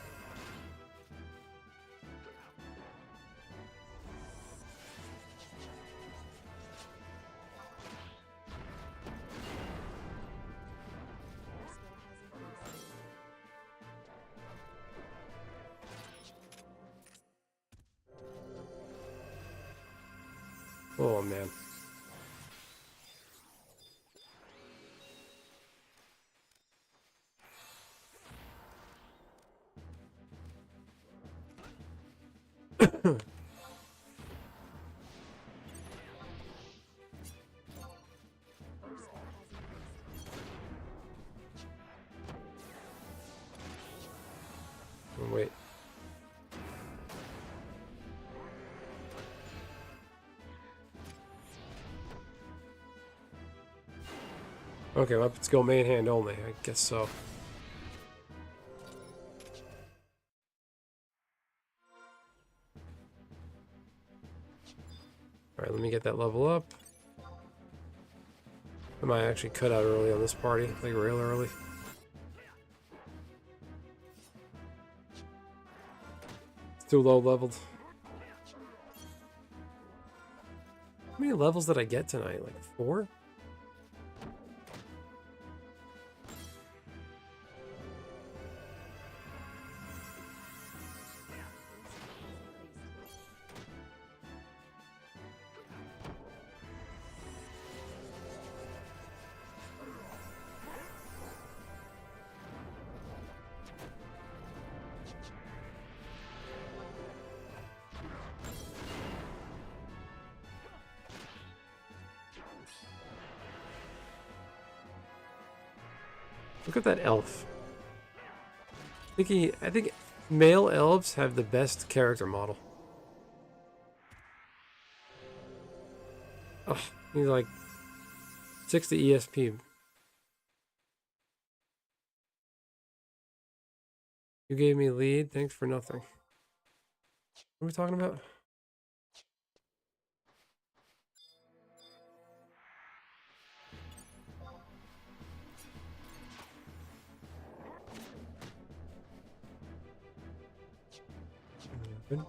Oh man. Oh, wait. Okay, weapon skill main hand only. I guess so. Alright, let me get that level up. I might actually cut out early on this party, like real early. It's too low leveled. How many levels did I get tonight? Like 4? Look at that elf. I think male elves have the best character model. Oh, he's like 60 ESP. You gave me lead, thanks for nothing. What are we talking about? Good.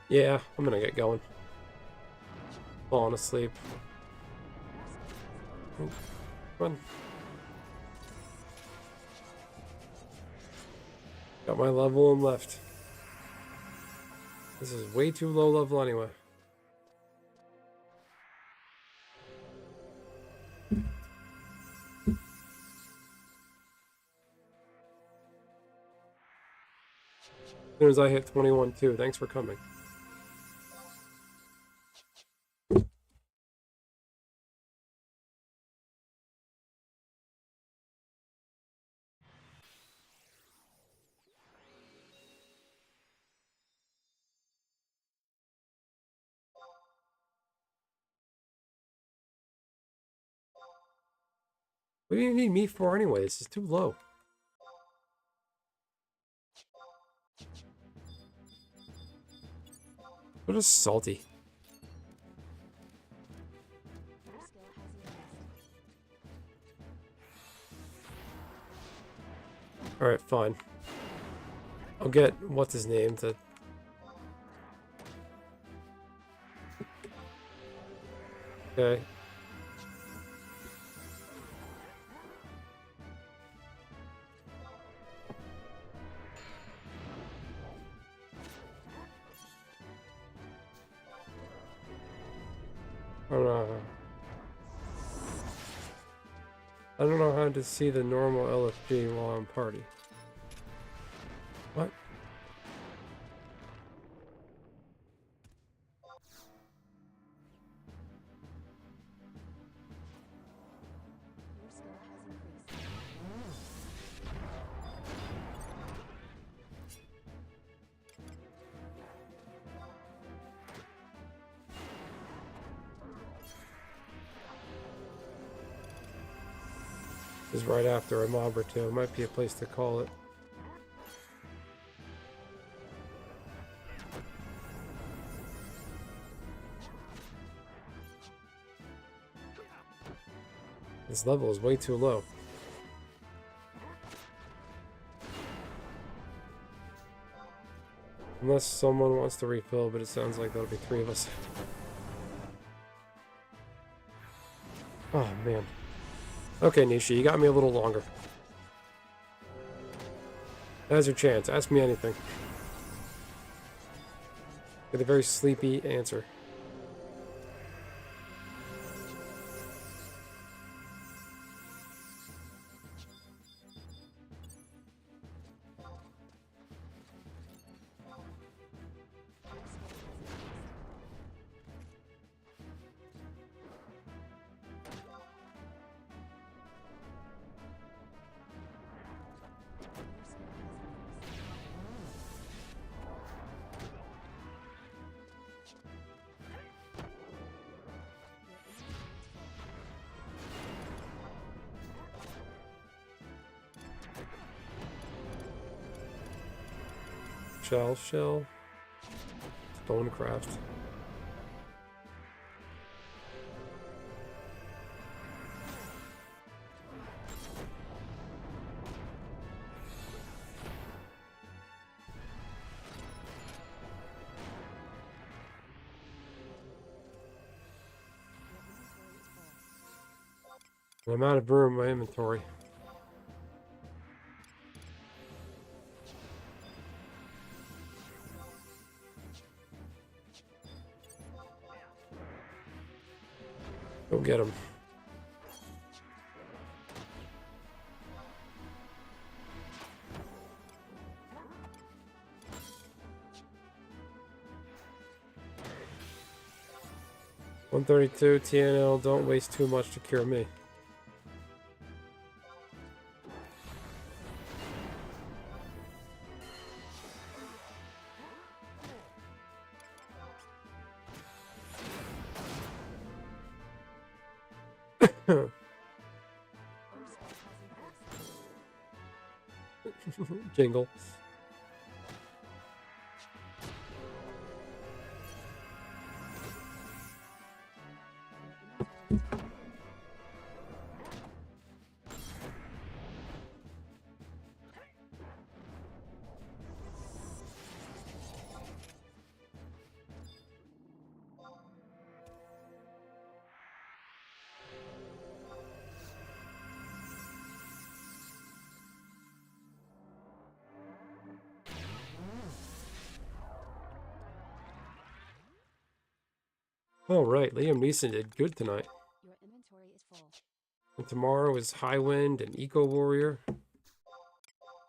Yeah, I'm gonna get going. Falling asleep. Come on. Got my level and left. This is way too low level anyway. As soon as I hit 21 too. Thanks for coming. What do you need me for anyway? This is too low. What is salty? Your skill has increased. Alright, fine. I'll get what's his name to. Okay. I don't know how to see the normal LFG while I'm party. What? Your skill has increased. This is right after a mob or two. It might be a place to call it. This level is way too low. Unless someone wants to refill, but it sounds like that'll be 3 of us. Oh, man. Okay, Nisha, you got me a little longer. Now's your chance. Ask me anything. Get a very sleepy answer. Shell. Stonecraft. I'm out of room in my inventory. Go get him. $132 TNL, don't waste too much to cure me. Jingle. All right, Liam Neeson did good tonight. Your inventory is full. And tomorrow is High Wind and Eco Warrior. I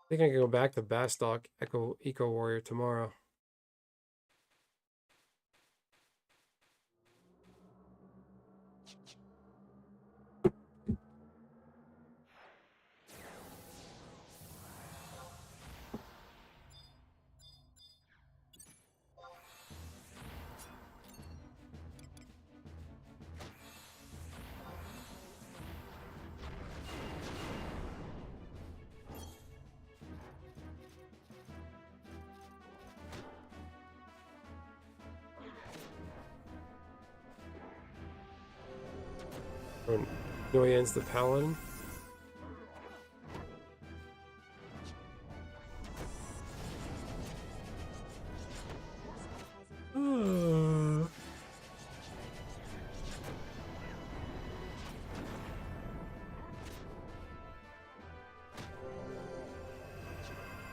think I can go back to Bastock Eco Warrior tomorrow. Or Noyan's the paladin.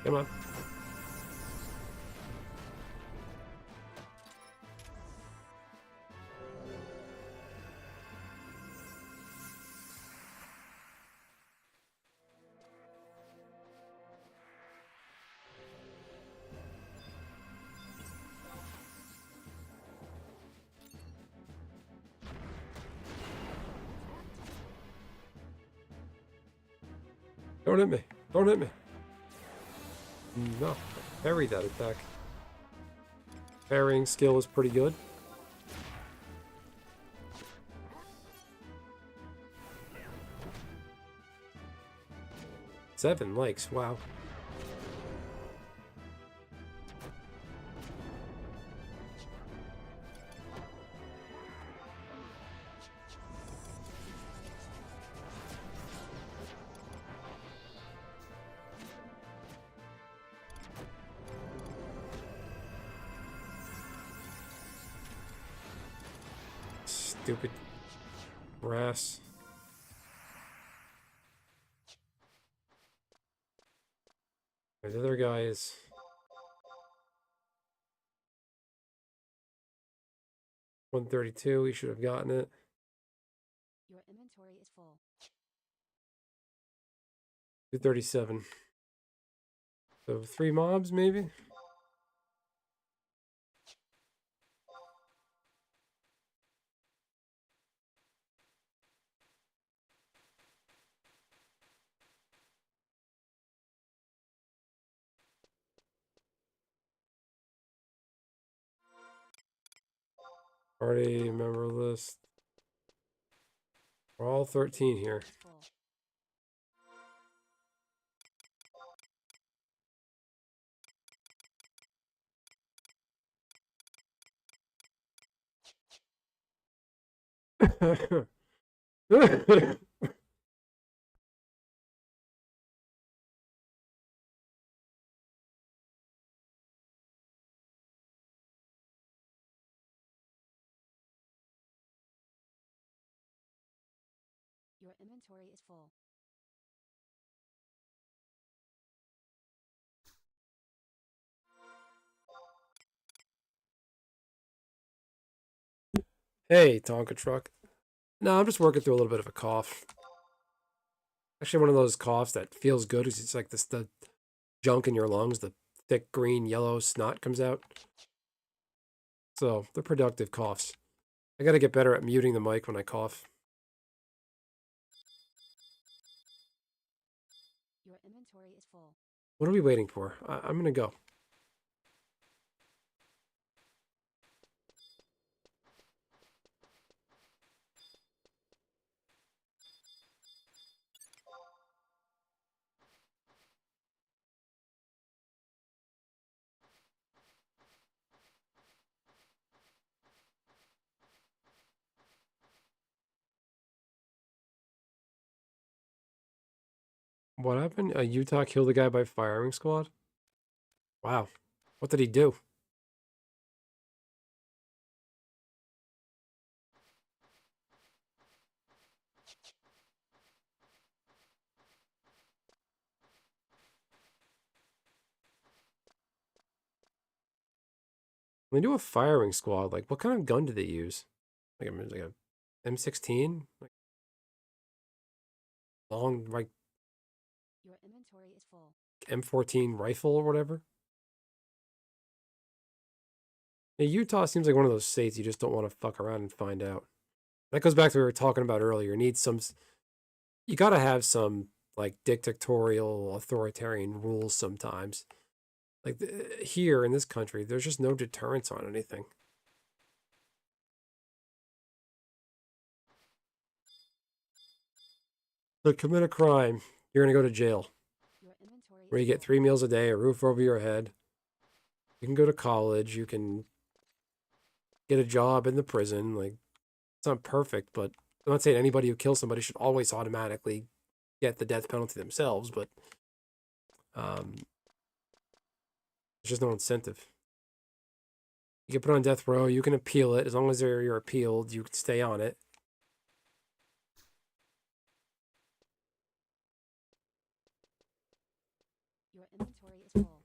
Come on. Don't hit me. Don't hit me. No. Parry that attack. Parrying skill is pretty good. Seven likes. Wow. Stupid brass. The other guy is 132. He should have gotten it. Your inventory is full. 237. So 3 mobs, maybe? Party member list. We're all 13 here. Is full. Your inventory is full. Hey, Tonka truck. No, I'm just working through a little bit of a cough. Actually, one of those coughs that feels good because it's like this the junk in your lungs, the thick green yellow snot comes out. So they're productive coughs. I gotta get better at muting the mic when I cough. Your inventory is full. What are we waiting for? I'm gonna go. What happened? Utah killed a guy by firing squad? Wow. What did he do? When they do a firing squad, like what kind of gun did they use? Like a M16? Like long, like Your inventory is full. M14 rifle or whatever? Yeah, Utah seems like one of those states you just don't want to fuck around and find out. That goes back to what we were talking about earlier. You gotta have some like dictatorial, authoritarian rules sometimes. Like here in this country, there's just no deterrence on anything. So commit a crime, you're gonna go to jail, Your inventory where is you get full. 3 meals a day, a roof over your head. You can go to college. You can get a job in the prison. Like it's not perfect, but I'm not saying anybody who kills somebody should always automatically get the death penalty themselves, but um, there's just no incentive. You get put on death row, you can appeal it. As long as you're appealed, you can stay on it. Your inventory is full.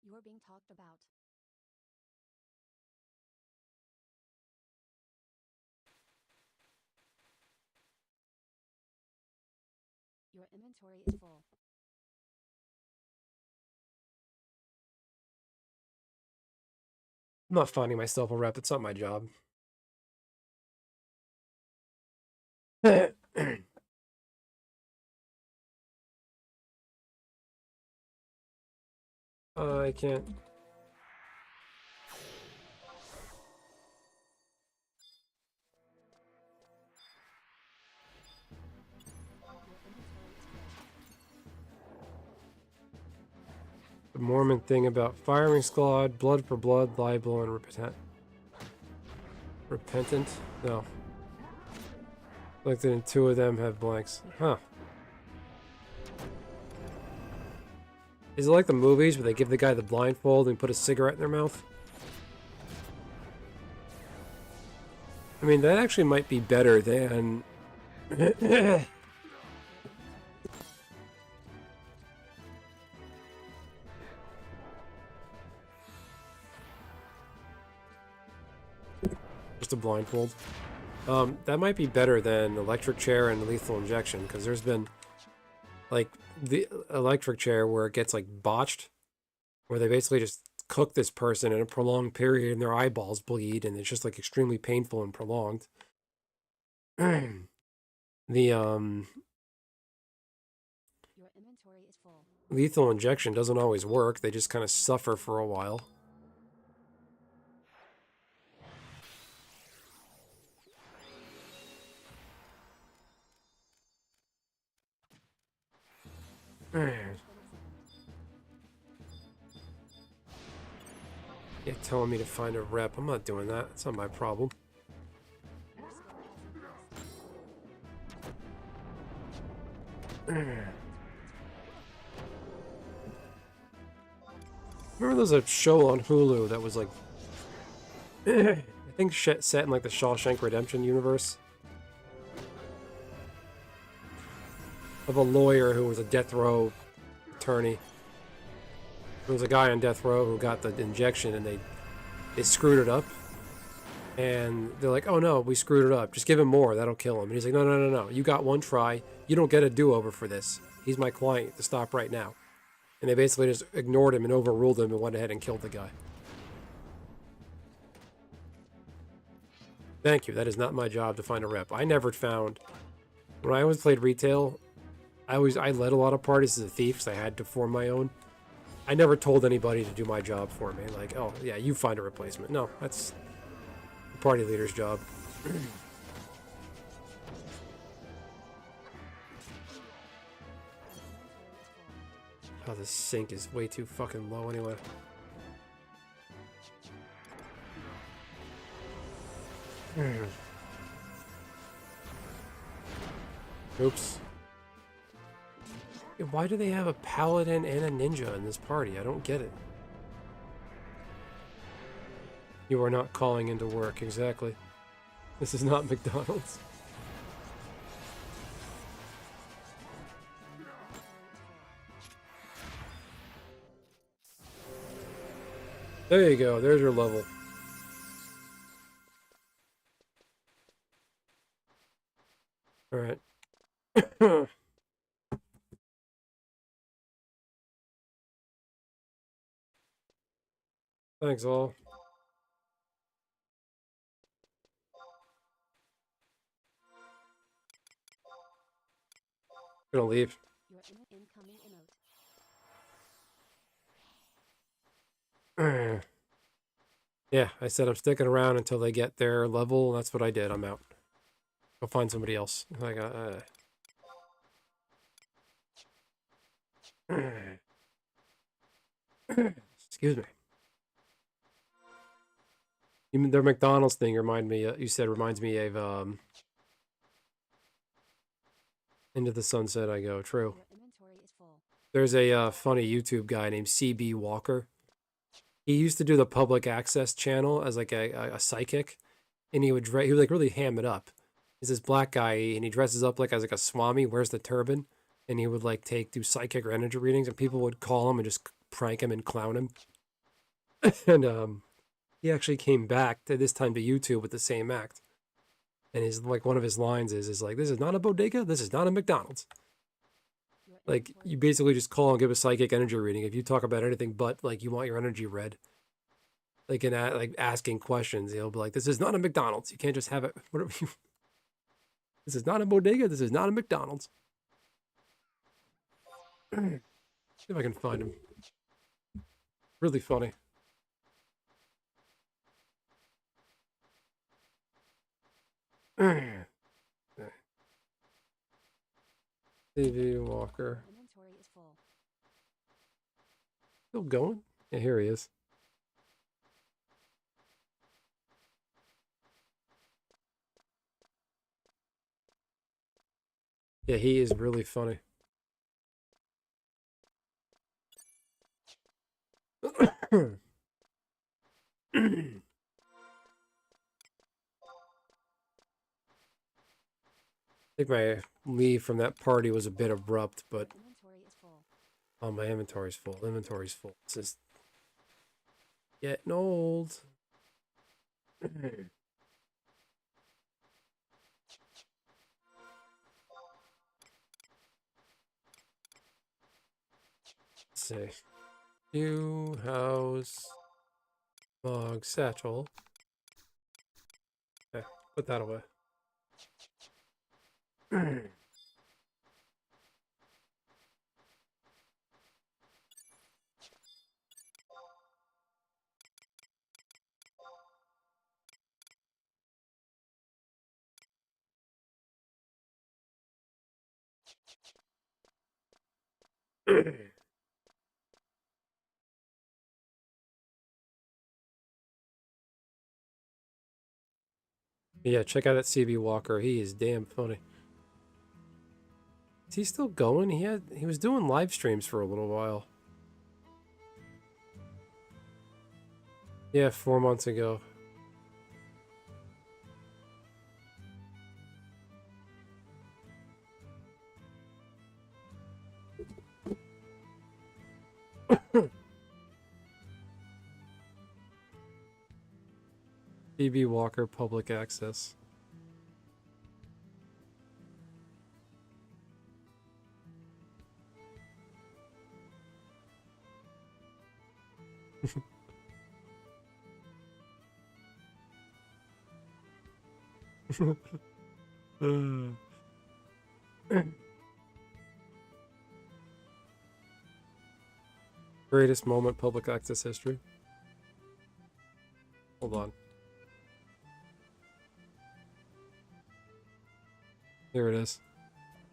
You're being talked about. Your inventory is full. I'm not finding myself a rep. It's not my job. I can't. Your inventory is full. The Mormon thing about firing squad, blood for blood, libel, and repentant? No. Like the two of them have blanks. Huh. Is it like the movies where they give the guy the blindfold and put a cigarette in their mouth? I mean, that actually might be better than... just a blindfold. That might be better than electric chair and lethal injection, because there's been, like, the electric chair where it gets, like, botched, where they basically just cook this person in a prolonged period and their eyeballs bleed, and it's just, like, extremely painful and prolonged. The, Your inventory is full. lethal injection doesn't always work. They just kind of suffer for a while. Yeah, telling me to find a rep. I'm not doing that. It's not my problem. Your skill has increased. Remember there's a show on Hulu that was like, I think set in like the Shawshank Redemption universe, of a lawyer who was a death row attorney. There was a guy on death row who got the injection and they screwed it up. And they're like, oh no, we screwed it up. Just give him more, that'll kill him. And he's like, no, no, no, no. You got one try. You don't get a do-over for this. He's my client to stop right now. And they basically just ignored him and overruled him and went ahead and killed the guy. Thank you. That is not my job to find a rep. I never found... When I always played retail, I led a lot of parties as a thief, so I had to form my own. I never told anybody to do my job for me. Like, oh, yeah, you find a replacement. No, that's the party leader's job. Oh, this sink is way too fucking low anyway. Oops. Why do they have a paladin and a ninja in this party? I don't get it. You are not calling into work, exactly. This is not McDonald's. There you go, there's your level. Alright. Thanks all. Gonna leave. Your incoming emote. Yeah, I said I'm sticking around until they get their level, and that's what I did. I'm out. Go find somebody else. Like, excuse me. Even their McDonald's thing remind me. You said reminds me of Into the Sunset I Go. True. Your inventory is full. There's a funny YouTube guy named CB Walker. He used to do the public access channel as like a psychic, and he would like really ham it up. He's this black guy, and he dresses up like as like a swami, wears the turban, and he would like do psychic or energy readings, and people would call him and just prank him and clown him. And he actually came back to this time to YouTube with the same act. And his like one of his lines is like, "This is not a bodega. This is not a McDonald's." Your Like inventory you basically just call and give a psychic energy reading if you talk about anything but like you want your energy read. Like in like asking questions, he'll be like, "This is not a McDonald's. You can't just have it. Whatever you. This is not a bodega. This is not a McDonald's." See if I can find him. Really funny. TV Walker. Your inventory is full. Still going? Yeah, here he is. Yeah, he is really funny. I think my leave from that party was a bit abrupt, but Your inventory is full. oh, my inventory's full. Inventory's full. It's just getting old. Let's see. New house. Mug satchel. Okay, put that away. Yeah, check out that CB Walker. He is damn funny. Is he still going? He was doing live streams for a little while. Yeah, 4 months ago. CB Walker public access. Greatest moment public access history. Hold on. Here it is.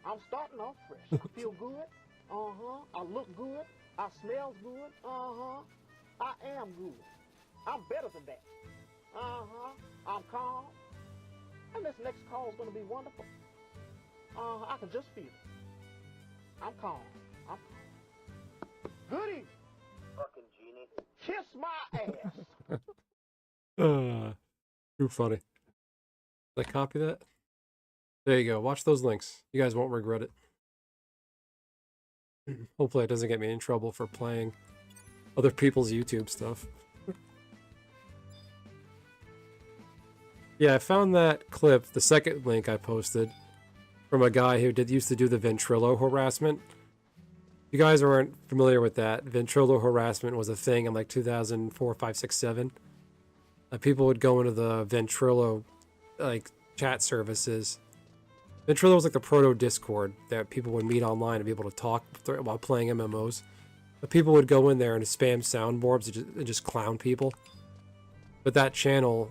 I'm starting off fresh. I feel good. I look good. I smells good. I am good. I'm better than that. I'm calm. And this next call is going to be wonderful. I can just feel it. I'm calm. I'm goody. Fucking genie. Kiss my ass. Too funny. Did I copy that? There you go. Watch those links. You guys won't regret it. Hopefully it doesn't get me in trouble for playing other people's YouTube stuff. Yeah, I found that clip, the second link I posted, from a guy who used to do the Ventrilo harassment. If you guys aren't familiar with that, Ventrilo harassment was a thing in like 2004, 5, 6, 7. People would go into the Ventrilo like chat services. Ventrilo was like the proto Discord that people would meet online and be able to talk while playing MMOs. But people would go in there and spam soundboards and just clown people. But that channel,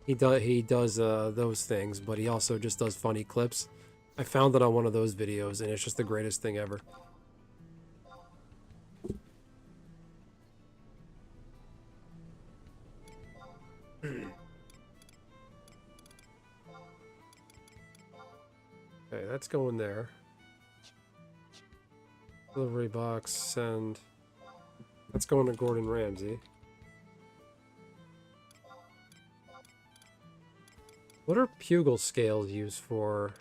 he does those things, but he also just does funny clips. I found it on one of those videos, and it's just the greatest thing ever. Okay, that's going there. Delivery box, send. That's going to Gordon Ramsay. What are pugil scales used for?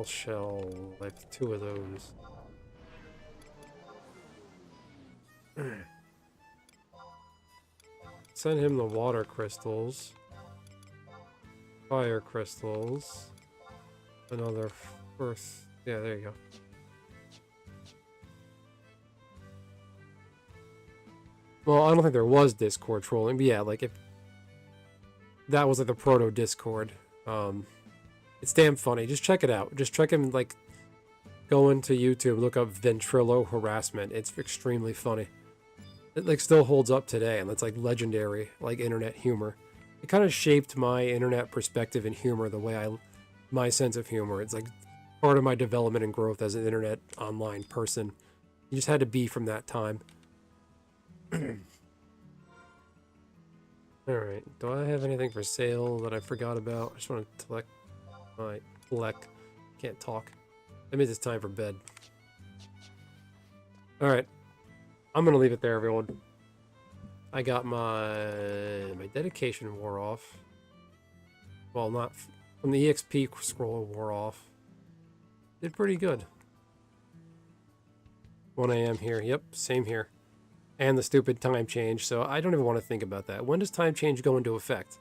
Shell, like 2 of those. Send him the water crystals. Fire crystals. Another first. Yeah, there you go. Well, I don't think there was Discord trolling, but yeah, like if that was like the proto Discord. It's damn funny. Just check it out. Just check him, like, go into YouTube, look up Ventrilo harassment. It's extremely funny. It like still holds up today, and it's like legendary, like internet humor. It kind of shaped my internet perspective and humor, the way my sense of humor. It's like part of my development and growth as an internet online person. You just had to be from that time. Alright, do I have anything for sale that I forgot about? I just want to collect. Can't talk. That means it's time for bed. Alright. I'm gonna leave it there, everyone. I got my dedication wore off. Well, not from the EXP scroll wore off. Did pretty good. 1 a.m. here. Yep, same here. And the stupid time change, so I don't even want to think about that. When does time change go into effect?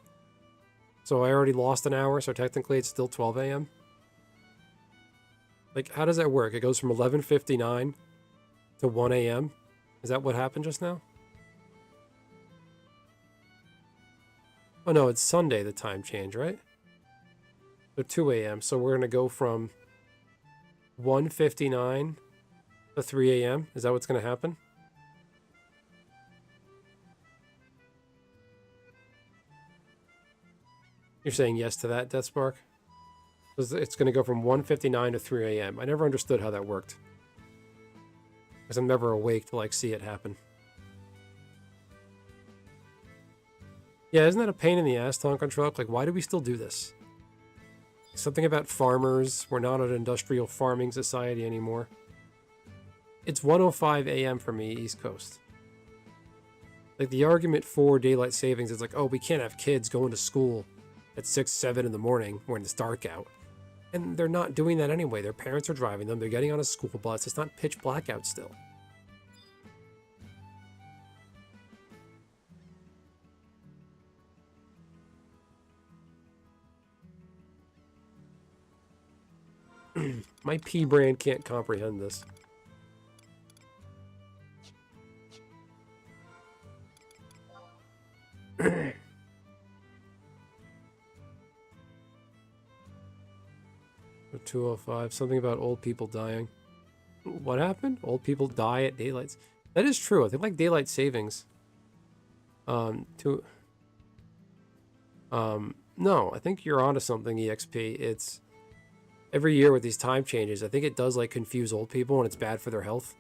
So I already lost an hour, so technically it's still 12 a.m.? Like, how does that work? It goes from 11:59 to 1 a.m.? Is that what happened just now? Oh no, it's Sunday, the time change, right? So 2 a.m. So we're going to go from 1:59 to 3 a.m. Is that what's going to happen? You're saying yes to that, Deathspark? It's going to go from 1:59 to 3 a.m. I never understood how that worked. Because I'm never awake to, like, see it happen. Yeah, isn't that a pain in the ass, Tonkin Truck? Like, why do we still do this? Something about farmers. We're not an industrial farming society anymore. It's 1:05 a.m. for me, East Coast. Like, the argument for daylight savings is like, oh, we can't have kids going to school at 6, 7 in the morning when it's dark out. And they're not doing that anyway. Their parents are driving them. They're getting on a school bus. It's not pitch black out still. My P brand can't comprehend this. So 205, something about old people dying. What happened? Old people die at daylight. That is true. I think like daylight savings. No, I think you're onto something, EXP. It's every year with these time changes, I think it does like confuse old people and it's bad for their health.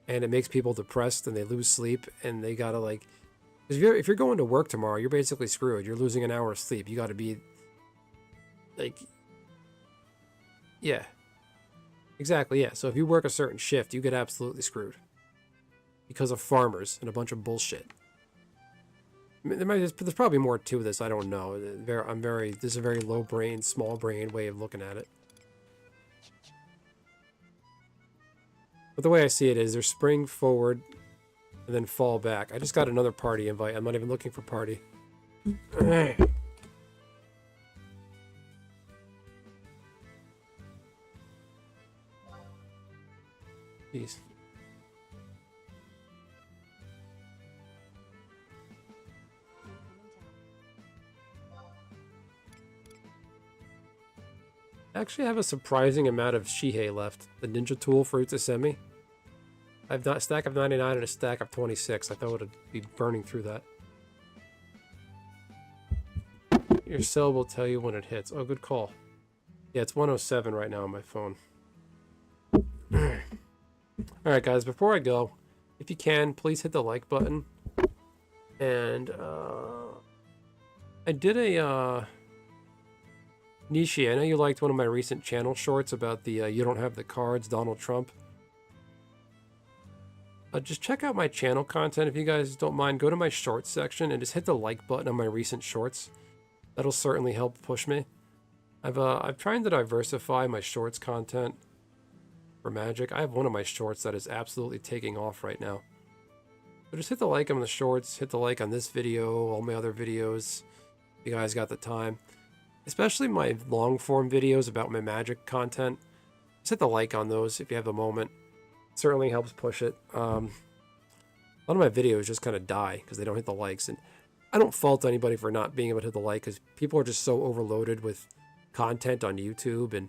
And it makes people depressed and they lose sleep and they gotta like, if you're going to work tomorrow, you're basically screwed. You're losing an hour of sleep. You gotta be like, yeah, exactly. Yeah. So if you work a certain shift, you get absolutely screwed because of farmers and a bunch of bullshit. I mean, there's probably more to this. I don't know. This is a very low brain, small brain way of looking at it. But the way I see it is there's spring forward and then fall back. I just got another party invite. I'm not even looking for party. Jeez. I actually have a surprising amount of Shihei left. The ninja tool for Utsasemi. I've got a stack of 99 and a stack of 26. I thought it would be burning through that. Your cell will tell you when it hits. Oh, good call. Yeah, it's 107 right now on my phone. Alright guys, before I go, if you can, please hit the like button. And, I did a, Nishi, I know you liked one of my recent channel shorts about the, you don't have the cards, Donald Trump. Just check out my channel content if you guys don't mind. Go to my shorts section and just hit the like button on my recent shorts. That'll certainly help push me. I'm trying to diversify my shorts content for Magic. I have one of my shorts that is absolutely taking off right now. So just hit the like on the shorts, hit the like on this video, all my other videos, if you guys got the time. Especially my long form videos about my Magic content. Just hit the like on those if you have a moment. It certainly helps push it. A lot of my videos just kind of die because they don't hit the likes. And I don't fault anybody for not being able to hit the like because people are just so overloaded with content on YouTube and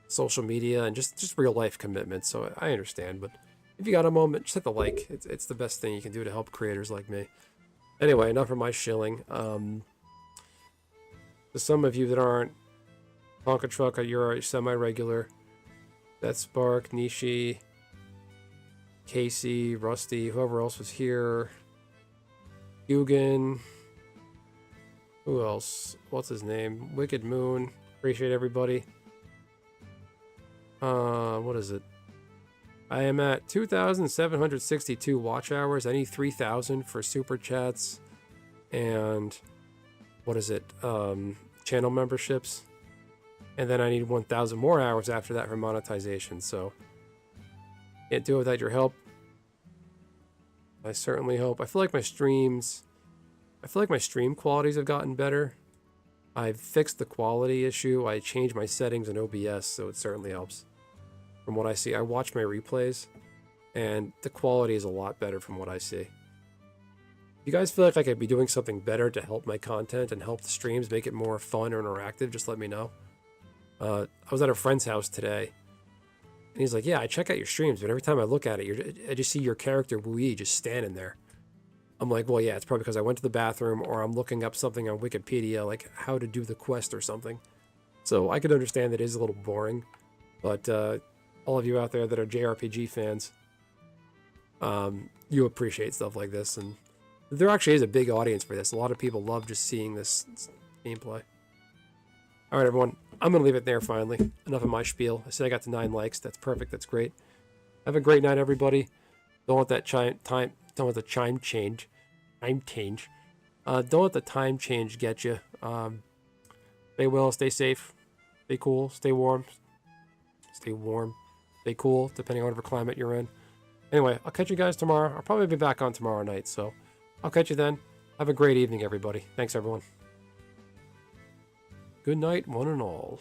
social media and just real life commitments. So I understand, but if you got a moment, just hit the like. It's the best thing you can do to help creators like me. Anyway, enough of my shilling. To some of you that aren't, Tonka Truck, you're semi-regular. That Spark, Nishi, Casey, Rusty, whoever else was here. Hugan. Who else? What's his name? Wicked Moon. Appreciate everybody. What is it? I am at 2,762 watch hours. I need 3,000 for super chats. And what is it? Channel memberships. And then I need 1,000 more hours after that for monetization. So can't do it without your help. I certainly hope. I feel like my stream qualities have gotten better. I've fixed the quality issue. I changed my settings in OBS, so it certainly helps. From what I see, I watch my replays, and the quality is a lot better from what I see. If you guys feel like I could be doing something better to help my content and help the streams make it more fun or interactive, just let me know. I was at a friend's house today, and he's like, yeah, I check out your streams, but every time I look at it, I just see your character, Wui, just standing there. I'm like, well, yeah, it's probably because I went to the bathroom or I'm looking up something on Wikipedia, like how to do the quest or something. So I could understand that it is a little boring, but all of you out there that are JRPG fans, you appreciate stuff like this, and there actually is a big audience for this. A lot of people love just seeing this gameplay. All right, everyone, I'm going to leave it there finally. Enough of my spiel. I said I got to 9 likes. That's perfect. That's great. Have a great night, everybody. Don't let that don't let the chime change. Don't let the time change get you. Stay well, stay safe, stay cool, stay warm. Stay cool, depending on whatever climate you're in. Anyway, I'll catch you guys tomorrow. I'll probably be back on tomorrow night, so I'll catch you then. Have a great evening, everybody. Thanks, everyone. Good night, one and all.